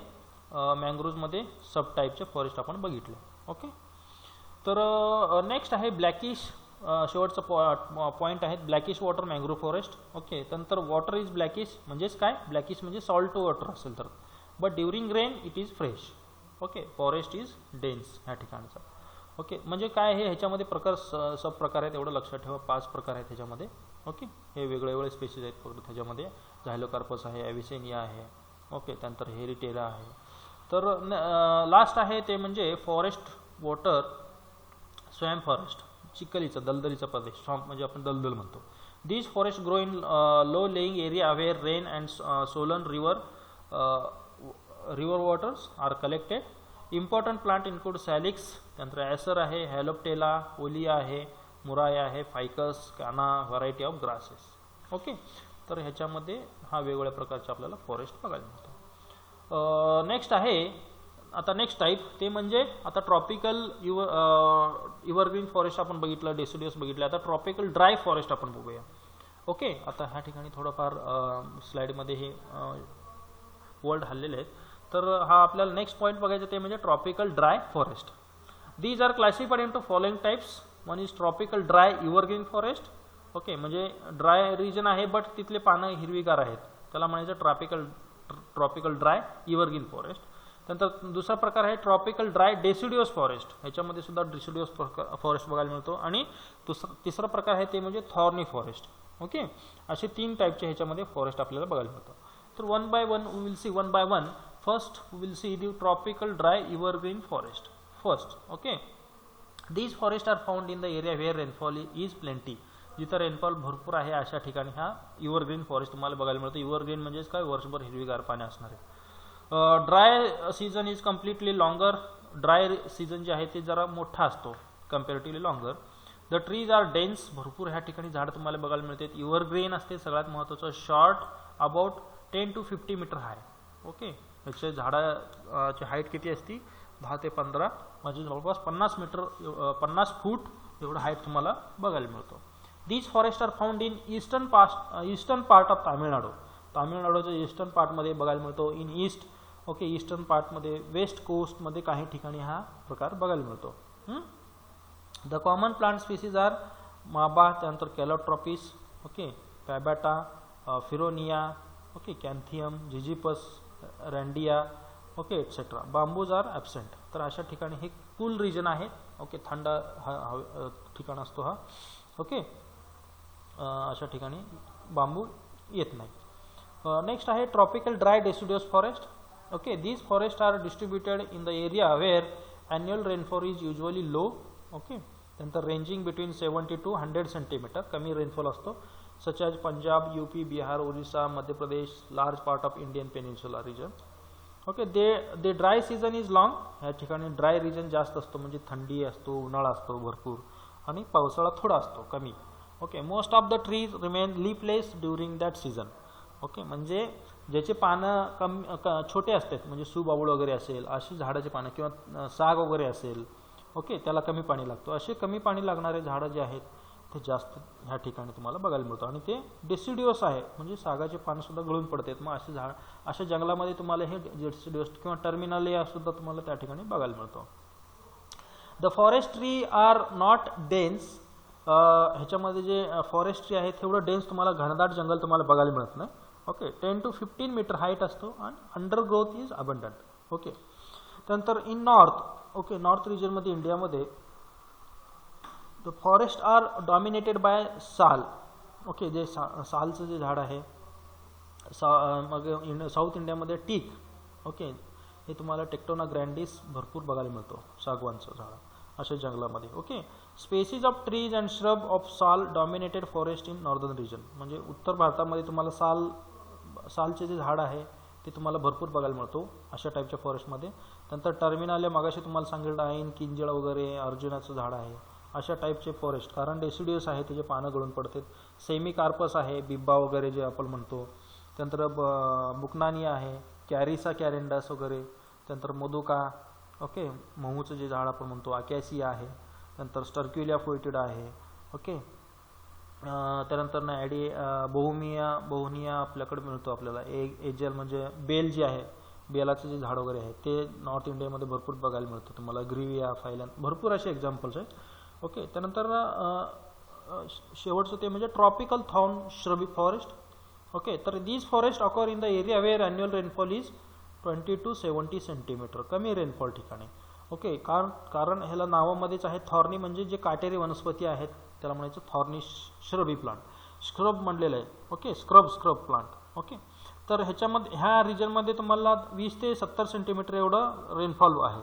A: मँग्रोव्हमध्ये सब टाईपचे फॉरेस्ट आपण बघितले. ओके, तर नेक्स्ट आहे ब्लॅकिश, शेवटचा पॉईंट आहे brackish water mangrove forest. Okay, त्यानंतर वॉटर इज ब्लॅकिश म्हणजेच काय, ब्लॅकिश म्हणजे सॉल्ट वॉटर असेल तर, but during rain it is fresh. Okay, forest is dense ह्या ठिकाणचा. ओके, म्हणजे काय आहे ह्याच्यामध्ये प्रकार सब प्रकार आहेत, एवढं लक्षात ठेवा, 5 प्रकार आहेत ह्याच्यामध्ये. ओके, हे वेगळे वेगळे स्पेसिस आहेत ह्याच्यामध्ये. झायलोकार्पस आहे, ॲविसेनिया आहे. ओके, त्यानंतर हेरिटेरा आहे. तर लास्ट आहे ते म्हणजे फॉरेस्ट वॉटर स्वॅम्प फॉरेस्ट, चिखलीचं दलदलीचा प्रदेश. स्वॅम्प म्हणजे आपण दलदल म्हणतो. These forest grow in low lying area where rain and swollen river waters are collected. Important plant include salix, त्यानंतर ॲसर आहे, हॅलोप्टेला, ओलिया आहे, मुराया आहे, फायकस, काना, व्हरायटी ऑफ ग्रासेस. ओके, तर ह्याच्यामध्ये हा वेगवेगळ्या प्रकारचे आपल्याला फॉरेस्ट बघायला मिळतो. नेक्स्ट आहे आता नेक्स्ट टाईप ते म्हणजे आता ट्रॉपिकल इव्हरग्रीन फॉरेस्ट आपण बघितलं, डेसिडियस बघितलं. आता ट्रॉपिकल ड्राय फॉरेस्ट आपण बघूया. ओके, आता ह्या ठिकाणी थोडंफार स्लाईडमध्ये हे वर्ड हल्लेले आहेत. तर हा आपल्याला नेक्स्ट पॉईंट बघायचा ते म्हणजे tropical dry forest. These are classified into following types. One is tropical dry evergreen forest. Okay, म्हणजे ड्राय रिजन आहे बट तिथले पानं हिरवीगार आहेत, त्याला म्हणायचं ट्रॉपिकल ड्राय एव्हरग्रीन फॉरेस्ट. त्यानंतर दुसरा प्रकार आहे ट्रॉपिकल ड्राय डेसिडियस फॉरेस्ट. ह्याच्यामध्ये सुद्धा डेसिडियस फॉरेस्ट बघायला मिळतो. आणि तिसरा प्रकार आहे ते म्हणजे थॉर्नी फॉरेस्ट. ओके, असे 3 टाईपचे ह्याच्यामध्ये फॉरेस्ट आपल्याला बघायला मिळतं. तर one by one we will see one by one. First we will see the tropical dry evergreen forest first. Okay, these forest are found in the area where rainfall is plenty. जिथं रेनफॉल भरपूर आहे अशा ठिकाणी हा एव्हरग्रीन फॉरेस्ट तुम्हाला बघायला मिळतो. एव्हरग्रीन म्हणजेच काय, वर्षभर हिरवीगार पाणी असणारे. Dry season is completely longer. Dry season जे आहे ते जरा मोठा असतो comparatively longer. The trees are dense. भरपूर ह्या ठिकाणी झाड तुम्हाला बघायला मिळते. एव्हरग्रीन असते सगळ्यात महत्त्वाचं. Short about 10 to 50 meter high. Okay, ह्याच्या झाडाची हाईट किती असती, 10 ते 15 म्हणजे जवळपास 50 फूट एवढं हाईट तुम्हाला बघायला मिळतो. These forest are found in eastern part of Tamil Nadu. तामिळनाडूच्या ईस्टर्न पार्टमध्ये बघायला मिळतो. In east. ओके, ईस्टर्न पार्टमध्ये, वेस्ट कोस्टमध्ये काही ठिकाणी हा प्रकार बघायला मिळतो. The common plant species are maba, त्यानंतर calotropis, okay, pavetta, feronia, okay, canthium, zizyphus, randia, okay, etcetera. Bamboos are absent. तर अशा ठिकाणी हे कूल रिजन आहे. ओके, थंड ठिकाण असतो हा. ओके, अशा ठिकाणी बांबू येत नाही. नेक्स्ट आहे tropical dry deciduous forest. Okay, these forest are distributed in the area where annual rainfall is usually low. Okay, त्यानंतर रेंजिंग बिटवीन 70 to 100 सेंटीमीटर कमी रेनफॉल असतो. Such as Punjab, UP, Bihar, Orissa, Madhya Pradesh, large part of Indian peninsula region. Okay, they dry season is long. ह्या ठिकाणी ड्राय रिजन जास्त असतो, म्हणजे थंडी असतो, उन्हाळा असतो भरपूर, आणि पावसाळा थोडा असतो कमी. Okay, most of the trees remain leafless during that season. Okay, म्हणजे ज्याचे पानं छोटे असतात, म्हणजे सुबाबूळ वगैरे असेल अशी झाडाचे पानं, किंवा साग वगैरे असेल, ओके, त्याला कमी पाणी लागतो. असे कमी पाणी लागणारे झाडं जे आहेत ते जास्त ह्या ठिकाणी तुम्हाला बघायला मिळतं. आणि ते डेसिडियस आहे, म्हणजे सागाचे पानंसुद्धा गळून पडतात. मग असे झाड अशा जंगलामध्ये तुम्हाला हे डेसिडियस किंवा टर्मिनल सुद्धा तुम्हाला त्या ठिकाणी बघायला मिळतो. The forest tree are not dense. ह्याच्यामध्ये जे फॉरेस्ट ट्री आहे तेवढं डेन्स तुम्हाला घनदाट जंगल तुम्हाला बघायला मिळत नाही. ओके, 10 to 15 मीटर हाईट असतो आणि अंडरग्रोथ इज अबंडंट. ओके, त्यानंतर इन नॉर्थ. ओके, नॉर्थ रिजनमध्ये इंडियामध्ये the forest are dominated by sal. Okay, जे सालचं जे झाड आहे, मग साऊथ इंडियामध्ये टीक. ओके, हे तुम्हाला टेक्टोना ग्रँडिस भरपूर बघायला मिळतो, सागवानचं झाड अशा जंगलामध्ये. Okay, species of trees and shrub of sal dominated forest in northern region. म्हणजे उत्तर भारतामध्ये तुम्हाला सालचे जे झाड आहे ते तुम्हाला भरपूर बघायला मिळतो अशा टाईपच्या फॉरेस्टमध्ये. नंतर टर्मिनल मागाशी तुम्हाला सांगितलं आहे, किंजळ वगैरे, अर्जुनाचं झाड आहे, अशा टाईपचे फॉरेस्ट. कारण डेसिडियस आहे, त्याचे पानं गळून पडतात. सेमी कार्पस आहे, बिब्बा वगैरे जे आपण म्हणतो. त्यानंतर बुकनानिया आहे, कॅरिसा कॅरेंडस वगैरे. त्यानंतर मधुका, ओके, महूचं जे झाड आपण म्हणतो, अकॅसिया आहे. त्यानंतर स्टर्क्युलिया फ्लोइटिडा आहे. ओके, त्यानंतर बोहुनिया आपल्याकडे मिळतो आपल्याला. एजल म्हणजे बेल जे आहे, बेलाचं जे झाड वगैरे आहे ते नॉर्थ इंडियामध्ये भरपूर बघायला मिळतं तुम्हाला. ग्रीविया, फायलन, भरपूर असे एक्झाम्पल्स आहेत. ओके, त्यानंतर शेवटचं ते म्हणजे tropical thorn shrubby forest. Okay, तर these forest occur in the area where annual rainfall is 20 to 70 centimetre, कमी रेनफॉल ठिकाणी. ओके, कारण ह्याला नावामध्येच आहे थॉर्नी, म्हणजे जे काटेरी वनस्पती आहेत त्याला म्हणायचं थॉर्नी श्रबी प्लांट. स्क्रब म्हणलेलं आहे. Okay, scrub plant. ओके, तर ह्याच्यामध्ये ह्या रिजनमध्ये तुम्हाला 20 ते 70 सेंटीमीटर एवढं रेनफॉल आहे.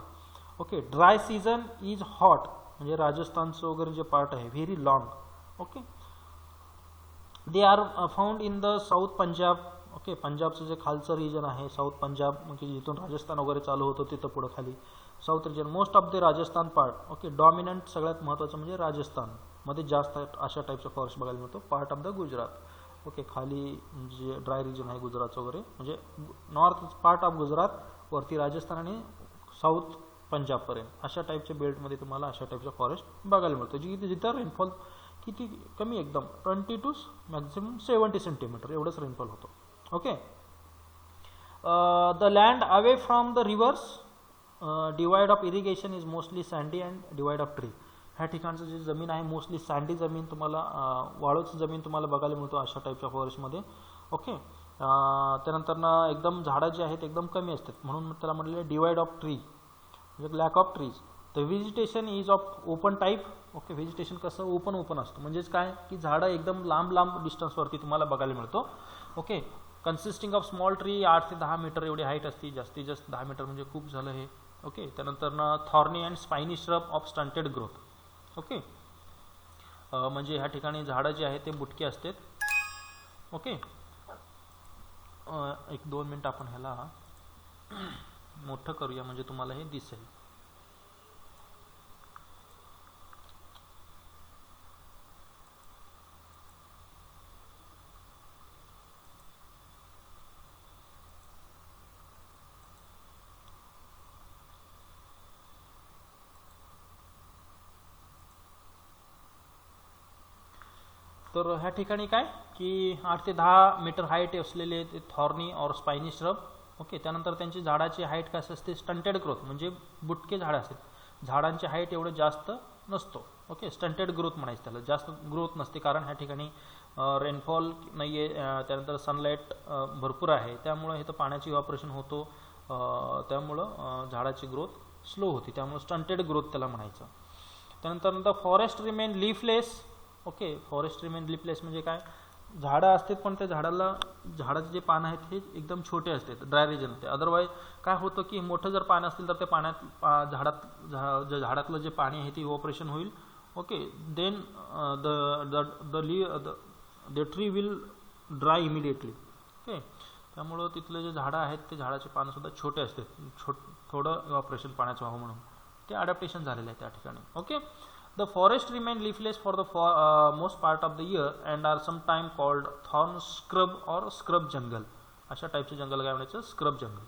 A: Okay, dry season is hot, म्हणजे राजस्थानचं वगैरे जे पार्ट आहे very long. Okay, they are found in the south Punjab. Okay, पंजाबचं जे खालचं रिजन आहे साऊथ पंजाब, म्हणजे जिथून राजस्थान वगैरे चालू होतं तिथं पुढं खाली south region. Most of the Rajasthan part. Okay, dominant सगळ्यात महत्त्वाचं म्हणजे राजस्थानमध्ये जास्त अशा टाईपचं फॉरेस्ट बघायला मिळतो. Part of the Gujarat. Okay, खाली जे ड्राय रिजन आहे गुजरातचं वगैरे, म्हणजे नॉर्थ पार्ट ऑफ गुजरात, वरती राजस्थान आणि साऊथ पंजाबपर्यंत अशा टाईपच्या बेल्टमध्ये तुम्हाला अशा टाईपचं फॉरेस्ट बघायला मिळतो, जिथं रेनफॉल किती कमी एकदम 20 to मॅक्झिमम 70 सेंटीमीटर एवढंच रेनफॉल होतो. Okay. The land away from the reverse divide of irrigation is mostly sandy and divide of tree. ह्या ठिकाणचं जे जमीन आहे मोस्टली सँडी जमीन तुम्हाला वाळूची जमीन तुम्हाला बघायला मिळतो अशा टाईपच्या फॉरेस्टमध्ये. ओके. त्यानंतर ना एकदम झाडं जे आहेत एकदम कमी असतात म्हणून त्याला म्हटलेलं डिवाइड ऑफ ट्री म्हणजे lack of trees. The vegetation is of open type. Okay. Vegetation कसं ओपन असतं म्हणजेच काय की झाडं एकदम लांब डिस्टन्सवरती तुम्हाला बघायला मिळतो. Okay. Consisting of small tree 8 ते 10 मीटर एवढी हाईट असते. जास्तीत जास्त 10 मीटर म्हणजे खूप झालं हे. ओके. त्यानंतर ना thorny and spiny shrub of stunted growth. Okay. म्हणजे ह्या ठिकाणी झाडं जे आहेत ते बुटके असतात. ओके. 1-2 मिनिट आपण ह्याला मोठं करूया म्हणजे तुम्हाला हे दिसेल. तर ह्या ठिकाणी काय की 8 ते 10 मीटर हाईट असलेले ते थॉर्नी और स्पायनी श्रब. ओके. त्यानंतर त्यांची झाडाची हाईट कसं असते स्टंटेड ग्रोथ म्हणजे बुटके झाडं असतात. झाडांची हाईट एवढं जास्त नसतो. ओके. स्टंटेड ग्रोथ म्हणायचं त्याला जास्त ग्रोथ नसते कारण ह्या ठिकाणी रेनफॉल नाही आहे. त्यानंतर सनलाईट भरपूर आहे त्यामुळं इथं पाण्याची इव्हॅपोरेशन होतो. त्यामुळं झाडाची ग्रोथ स्लो होती त्यामुळं स्टंटेड ग्रोथ त्याला म्हणायचं. त्यानंतर the forest remain leafless. Okay. Forest remain leafless म्हणजे काय झाडं असतात पण त्या झाडाचे जे पानं आहेत हे एकदम छोटे असतात ड्राय रिजन ते. अदरवाईज काय होतं की मोठं जर पानं असतील तर ते पाण्यात झाडातलं जे पाणी आहे ते इव्हॅपोरेशन होईल. Okay. Then the tree will dry immediately. Okay. त्यामुळं तिथले जे झाडं आहेत ते झाडाचे पानंसुद्धा छोटे असतात. थोडं इव्हॅपोरेशन पाण्याचं व्हावं म्हणून ते अडॅप्टेशन झालेलं आहे त्या ठिकाणी. Okay. The forest remain leafless for the most part of the year and are sometimes called thorn scrub or scrub jungle. अशा टाईपचे जंगल काय म्हणायचं scrub jungle.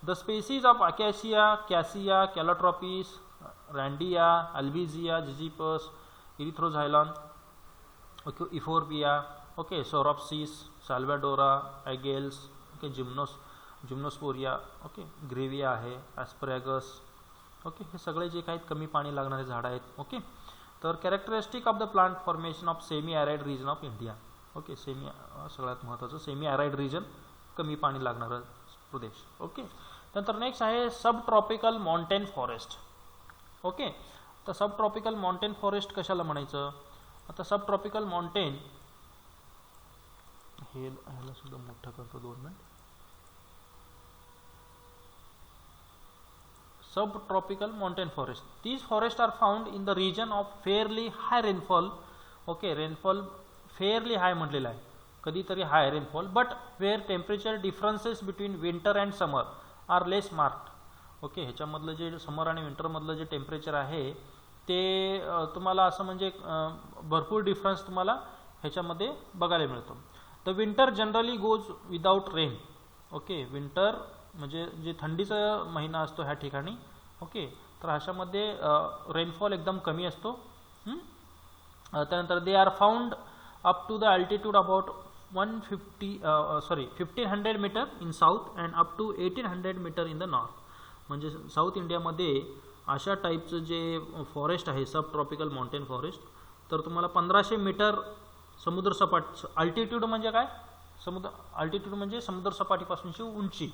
A: The species of Acacia, Cassia, Calotropis, Randia, Albizia, Ziziphus, Erythroxylon, Euphorbia, okay, Sauropsis, Salvadora, Agales, okay, Gymnosporia, okay, Grevia आहे, Asparagus. ओके. हे सगळे जे काही कमी पाणी लागणारे झाडं आहेत. ओके. तर characteristic of the plant formation of semi arid region of India. Okay. सगळ्यात महत्त्वाचं सेमी ॲराइड रिजन कमी पाणी लागणारा प्रदेश. ओके. त्यानंतर नेक्स्ट आहे सब ट्रॉपिकल माउंटेन फॉरेस्ट. ओके. तर सब ट्रॉपिकल माउंटेन फॉरेस्ट कशाला म्हणायचं. आता सब ट्रॉपिकल माउंटेन ह्याला सुद्धा मोठं करतो 2 minute. Subtropical mountain forest. These forests are found in the region of fairly high rainfall. Okay, rainfall fairly high म्हटलेला आहे कधीतरी high rainfall but where temperature differences between winter and summer are less marked. Okay. ह्याच्यामधलं जे समर आणि विंटरमधलं जे टेम्परेचर आहे ते तुम्हाला असं म्हणजे भरपूर डिफरन्स तुम्हाला ह्याच्यामध्ये बघायला मिळतो. The winter generally goes without rain. Okay. Winter म्हणजे जे थंडीचा महिना असतो ह्या ठिकाणी. ओके. तर अशामध्ये रेनफॉल एकदम कमी असतो. त्यानंतर they are found up to the altitude about 1500 meter in south and up to 1800 meter in the north. म्हणजे साऊथ इंडियामध्ये अशा टाईपचं जे फॉरेस्ट आहे सब ट्रॉपिकल माउंटेन फॉरेस्ट तर तुम्हाला 1500 मीटर समुद्रसपाट अल्टिट्यूड म्हणजे काय अल्टिट्यूड म्हणजे समुद्रसपाटीपासूनची उंची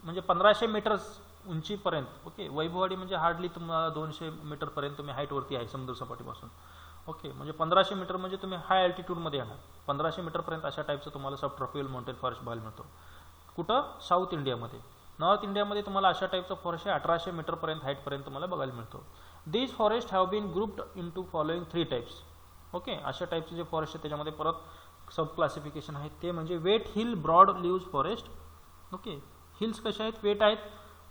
A: म्हणजे 1500 मीटर्स उंचीपर्यंत. ओके. वैभववाडी म्हणजे हार्डली तुम्हाला 200 मीटरपर्यंत तुम्ही हाईटवरती आहे समुद्रसपाटीपासून. ओके. म्हणजे 1500 मीटर म्हणजे तुम्ही हाय अल्टिट्यूडमध्ये येणार. 1500 मीटरपर्यंत अशा टाईपचं तुम्हाला सब ट्रॉपिकल माउंटेन फॉरेस्ट बघायला मिळतो. कुठं साऊथ इंडियामध्ये. नॉर्थ इंडियामध्ये तुम्हाला अशा टाईपचं फॉरेस्ट 1800 मीटरपर्यंत हाईटपर्यंत तुम्हाला बघायला मिळतो. These forest have been grouped into following 3 types. Okay. अशा टाईपचे जे फॉरेस्ट आहे त्याच्यामध्ये परत सब क्लासिफिकेशन आहे ते म्हणजे wet hill broad leaves forest. Okay. Hills कसे आहेत वेट आहेत.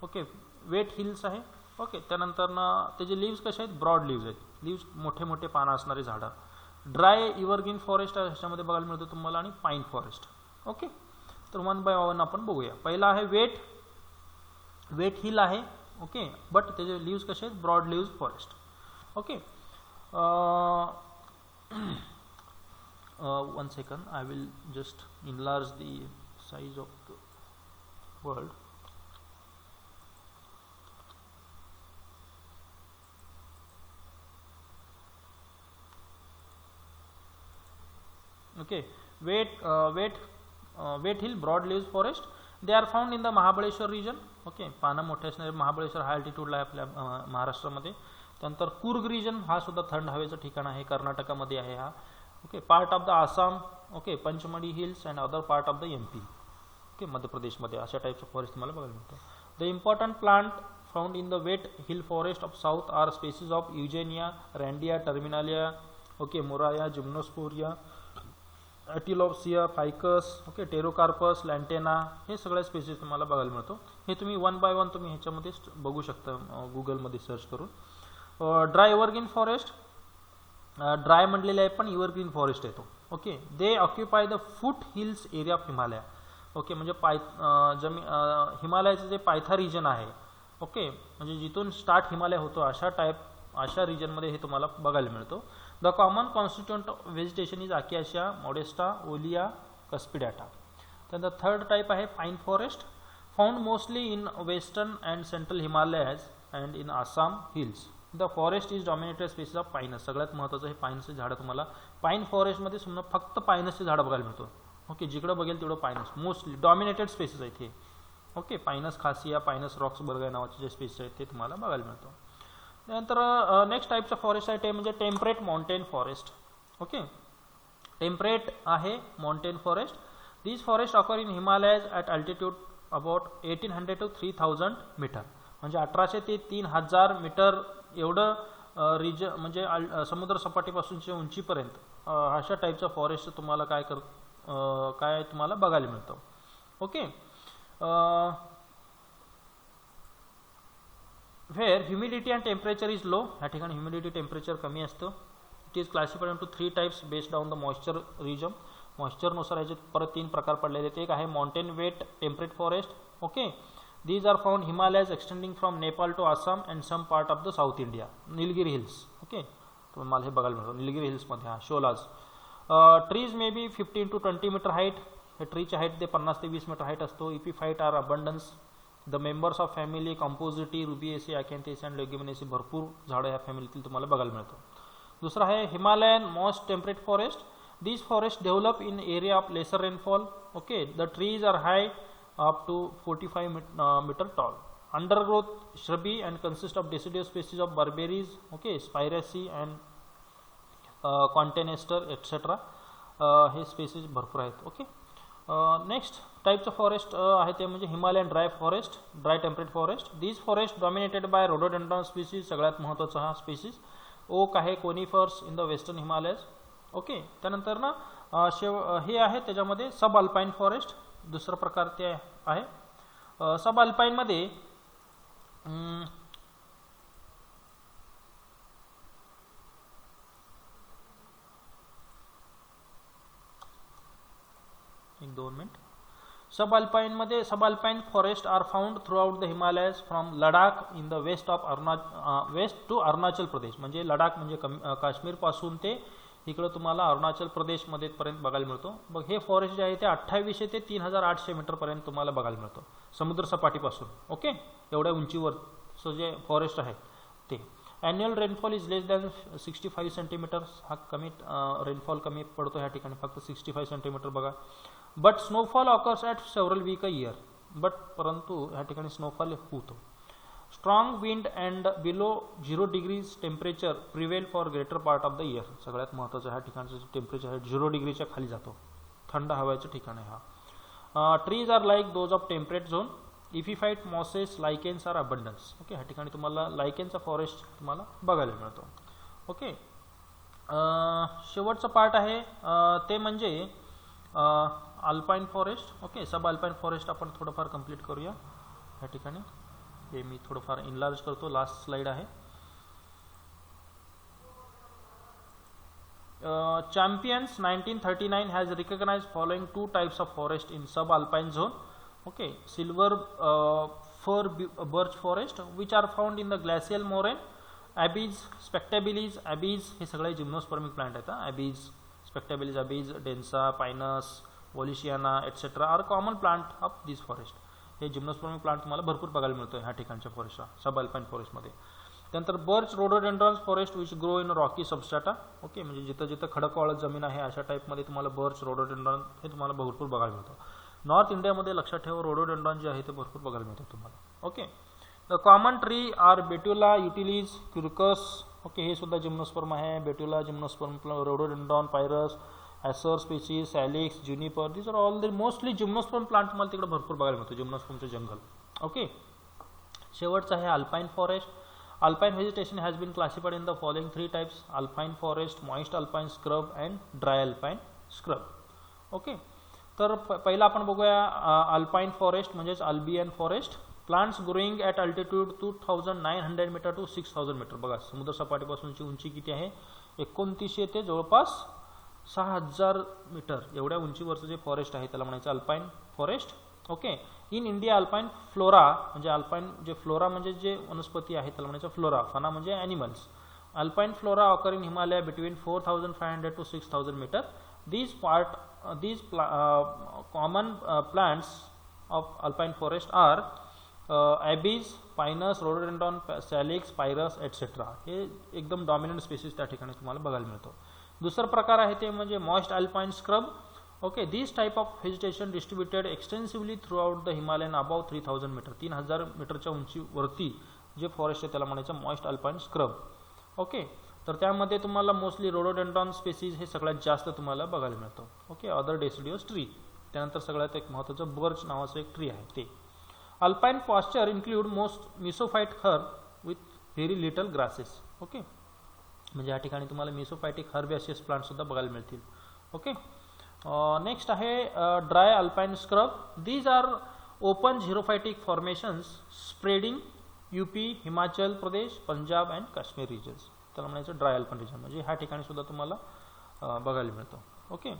A: ओके. वेट हिल्स आहे. ओके. त्यानंतर त्याचे लिव्ज कसे आहेत ब्रॉड लिव्ज आहेत. लिव्ज मोठे मोठे पानं असणारे झाडं. ड्राय इव्हरग्रीन फॉरेस्ट ह्याच्यामध्ये बघायला मिळतो तुम्हाला आणि पाईन फॉरेस्ट. ओके. तर 1 बाय 1 आपण बघूया. पहिला आहे वेट हिल आहे. ओके. बट त्याचे लिव्ज कसे आहेत broad leaves forest. Okay. One second, I will just enlarge the size of the world. Okay, Wet Hill broadleaf forest, they are found in the Mahabaleshwar region. Okay, पानं मोठे असणारे महाबळेश्वर हाय अल्टिट्यूडला आहे आपल्या महाराष्ट्रामध्ये. त्यानंतर कुर्ग रिजन हा सुद्धा थंड हवेचं ठिकाण आहे, कर्नाटकामध्ये आहे हा. Okay, part of the Assam, okay, Panchmarhi hills and other part of the MP. Okay, Madhya प्रदेशमध्ये अशा टाईपचं फॉरेस्ट तुम्हाला बघायला मिळतं. The important plant found in the wet hill forest of south are species of eugenia, randia, terminalia, okay, murraya, gymnosporia, atylosia, ficus, okay, pterocarpus, lantana, हे सगळे स्पेसीज तुम्हाला बघायला मिळतो. हे तुम्ही 1 by 1 तुम्ही ह्याच्यामध्ये बघू शकता गुगलमध्ये सर्च करून. ड्राय एव्हरग्रीन फॉरेस्ट, ड्राय म्हणलेले आहे पण एव्हरग्रीन फॉरेस्ट येतो. Okay, they occupy the foot hills area of Himalaya. Okay, म्हणजे हिमालयाचं जे पायथा रिजन आहे, ओके, म्हणजे जिथून स्टार्ट हिमालय होतो अशा रिजनमध्ये हे तुम्हाला बघायला मिळतो. The common constituent of vegetation is acacia, modesta, olea, cuspidata. त्यानंतर थर्ड टाईप आहे pine forest, found mostly in western and central Himalayas and in Assam hills. The forest is dominated species of pinus. सगळ्यात महत्त्वाचं हे पाईनचे झाडं तुम्हाला पाईन फॉरेस्टमध्ये समजा फक्त पाईनसचे झाडं बघायला मिळतो. ओके, जिकडं बघेल तेवढं पाईनस, मोस्टली डॉमिनेटेड स्पेसीज आहेत हे. ओके, पाईनस खासिया, पाईनस रॉक्सबर्ग नावाचे जे स्पेसीज आहेत ते तुम्हाला बघायला मिळतो. त्यानंतर नेक्स्ट टाईपचं फॉरेस्ट आहे ते म्हणजे temperate mountain forest. Okay, temperate आहे mountain forest. These forest occur in Himalayas at altitude about 1800 to 3000 metre. म्हणजे 1800 ते 3000 मीटर एवढं रिजन म्हणजे समुद्र सपाटीपासूनच्या उंचीपर्यंत अशा टाईपचं फॉरेस्ट तुम्हाला काय तुम्हाला बघायला मिळतं. Okay, where humidity and temperature is low. ह्या ठिकाणी ह्युमिडिटी टेम्परेचर कमी असतं. It is classified into 3 types based on the moisture region. मॉइश्चरनुसार याचे परत 3 प्रकार पडलेले आहेत. एक आहे mountain wet temperate forest. Okay, these are found Himalayas extending from Nepal to Assam and some part of the South India. Nilgiri hills. Okay, तुम्हाला हे बघायला मिळतं निलगिरी हिल्समध्ये. हा sholas. Trees may be 15 to 20 metre height. हे ट्रीची हाईट ते 50 ते 20 मीटर हाईट असतो. Epiphyte are abundance. The members of family compositae, rubiaceae, acanthaceae and leguminosae, भरपूर झाडं ह्या फॅमिलीतील तुम्हाला बघायला मिळतं. दुसरा आहे Himalayan moist temperate forest. These forest develop in area of lesser rainfall. Okay, the trees are high up to 45 meter tall. Undergrowth shrubby and consist of deciduous species of barberries, okay, spiraceae and contenister etc. हे स्पेसीज भरपूर आहेत. ओके, नेक्स्ट टाईपचं फॉरेस्ट आहे ते म्हणजे Himalayan dry forest, dry temperate forest. These forest dominated by rhododendron species. सगळ्यात महत्त्वाचा हा स्पीसीज. ओक आहे, conifers in the western Himalayas. Okay, त्यानंतर ना हे आहे त्याच्यामध्ये सब अल्पाईन फॉरेस्ट. दुसरा प्रकार ते आहे सब अल्पाईनमध्ये एक 2 minute. Sub alpine forest are found throughout the Himalayas from Ladakh in the west to Arunachal Pradesh. म्हणजे लडाख म्हणजे काश्मीर पासून ते इकडं तुम्हाला अरुणाचल प्रदेशमध्ये पर्यंत बघायला मिळतो. बघ, हे फॉरेस्ट जे आहे ते 2800 ते 3800 मीटरपर्यंत तुम्हाला बघायला मिळतो समुद्र सपाटीपासून. ओके, एवढ्या उंचीवरचं जे फॉरेस्ट आहे ते. Annual rainfall is less than 65 centimeters. हा कमी रेनफॉल कमी पडतो ह्या ठिकाणी, फक्त 65 सेंटीमीटर बघा. But snowfall occurs at several week a year. परंतु ह्या ठिकाणी स्नोफॉल होतो. Strong wind and below 0 degrees temperature prevail for greater part of the year. सगळ्यात महत्त्वाचं ह्या ठिकाणचं टेम्परेचर आहे 0 डिग्रीच्या खाली जातो. थंड हवेचं ठिकाण आहे हा. Trees are like those of temperate zone. Epiphyte mosses lichens are abundance. Okay, ह्या ठिकाणी तुम्हाला लायकेनचा फॉरेस्ट तुम्हाला बघायला मिळतो. ओके, शेवटचं पार्ट आहे ते म्हणजे अल्पाईन फॉरेस्ट. ओके, सब अल्पाईन फॉरेस्ट आपण थोडंफार कंप्लीट करूया ह्या ठिकाणी. हे मी थोडंफार इनलार्ज करतो. लास्ट स्लाइड आहे. Champion's 1939 has recognise following 2 types of forest in sub alpine zone. Okay, silver fir birch forest which are found in the glacial moraine abies, spectabilis, abies हे सगळे जिम्नोस्पर्मिक प्लांट आहेत. Abies, spectabilis, abies, densa, pinus, wallichiana etcetera are common plant of this forest. हे जिम्नोस्पर्मिक प्लांट तुम्हाला भरपूर बघायला मिळतो ह्या ठिकाणच्या फॉरेस्टला, सब अल्पाईन फॉरेस्टमध्ये. त्यानंतर birch rhododendrons forest which grow in rocky substrata. Okay, म्हणजे जिथं जिथं खडकवाळत जमीन आहे अशा टाईपमध्ये तुम्हाला बर्च रोडोडेंड्रॉन हे तुम्हाला भरपूर बघायला मिळतं. नॉर्थ इंडियामध्ये लक्षात ठेवा रोडोडेंड्रॉन जे आहे ते भरपूर बघायला मिळतं तुम्हाला. Okay, the common tree are betula, utilis, quercus. Okay, हे सुद्धा जिम्नोस्पर्म आहे. Betula, gymnosperm, rhododendron, pyrus, acer species, salix, juniper, this are all the mostly gymnosperm plant तुम्हाला तिकडे भरपूर बघायला मिळतो, जिम्नोस्पर्मचं जंगल. ओके, शेवटचं आहे alpine forest. Alpine vegetation has been classified in the following 3 types: alpine forest, moist alpine scrub and dry alpine scrub. Okay, तर पहिला आपण बघूया अल्पाईन फॉरेस्ट म्हणजेच alpine forest. Plants growing at altitude 2900 meter to 6000 meter. बघा समुद्र सपाटीपासूनची उंची किती आहे, 2900 ते जवळपास 6000 मीटर एवढ्या उंचीवरचं जे फॉरेस्ट आहे त्याला म्हणायचं alpine forest. Okay, in India alpine flora म्हणजे अल्पाईन जे फ्लोरा म्हणजे जे वनस्पती आहे त्याला म्हणायचं फ्लोरा. फना म्हणजे animals. Alpine flora occur in Himalaya between 4500 to 6000 metre. These common plants of alpine forest are abies, pinus, rhododendron, salix, pyrus etcetera. हे एकदम डॉमिनंट स्पेसिस त्या ठिकाणी तुम्हाला बघायला मिळतो. दुसरा प्रकार आहे ते म्हणजे moist alpine scrub. Okay, this type of vegetation distributed extensively throughout the Himalayan above 3000 metre. 3000 मीटरच्या उंचीवरती जे फॉरेस्ट आहे त्याला म्हणायचं मॉइस्ट अल्पाईन स्क्रब. ओके, तर त्यामध्ये तुम्हाला मोस्टली रोडोडेंड्रॉन स्पेसीज हे सगळ्यात जास्त तुम्हाला बघायला मिळतं. Okay, other deciduous tree. त्यानंतर सगळ्यात एक महत्त्वाचं बर्च नावाचं एक ट्री आहे ते. Alpine pasture include most mesophyte herb with very little grasses. Okay, म्हणजे या ठिकाणी तुम्हाला मिसोफायटिक हर्बेशियस प्लांट सुद्धा बघायला मिळतील. ओके, नेक्स्ट आहे dry alpine scrub. These are open xerophytic formations spreading UP, Himachal Pradesh, Punjab and Kashmir regions. त्याला म्हणायचं ड्राय अल्पाईन रिजन, म्हणजे ह्या ठिकाणी सुद्धा तुम्हाला बघायला मिळतं. Okay,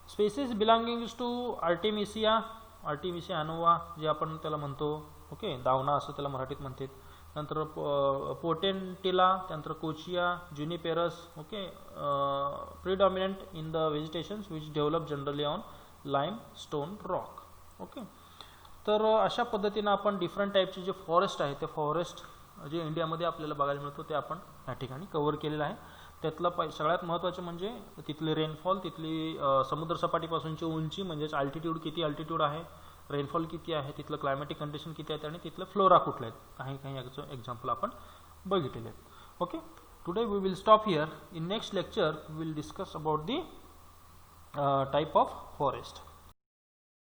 A: species belongings to artemisia, artemisia annua जे आपण त्याला म्हणतो. ओके, दावना असं त्याला मराठीत म्हणतात. नंतर पोटेंटिला, त्यानंतर kochia, juniperus. Okay, predominant in the vegetations which develop generally on limestone rock. Okay, तर अशा पद्धतीनं आपण डिफरंट टाईपचे जे फॉरेस्ट आहे ते फॉरेस्ट जे इंडियामध्ये आपल्याला बघायला मिळतो ते आपण या ठिकाणी कव्हर केलेलं आहे. त्यातलं सगळ्यात महत्त्वाचं म्हणजे तिथले रेनफॉल, तिथली समुद्रसपाटीपासूनची उंची म्हणजेच अल्टिट्यूड किती अल्टिट्यूड आहे, रेनफॉल किती आहे, तिथलं क्लायमॅटिक कंडिशन किती आहेत आणि तिथलं फ्लोरा कुठले आहेत, काही काही याचं एक्झाम्पल आपण बघितलेले आहेत. Okay, today we will stop here. In next lecture we will discuss about the type of forest.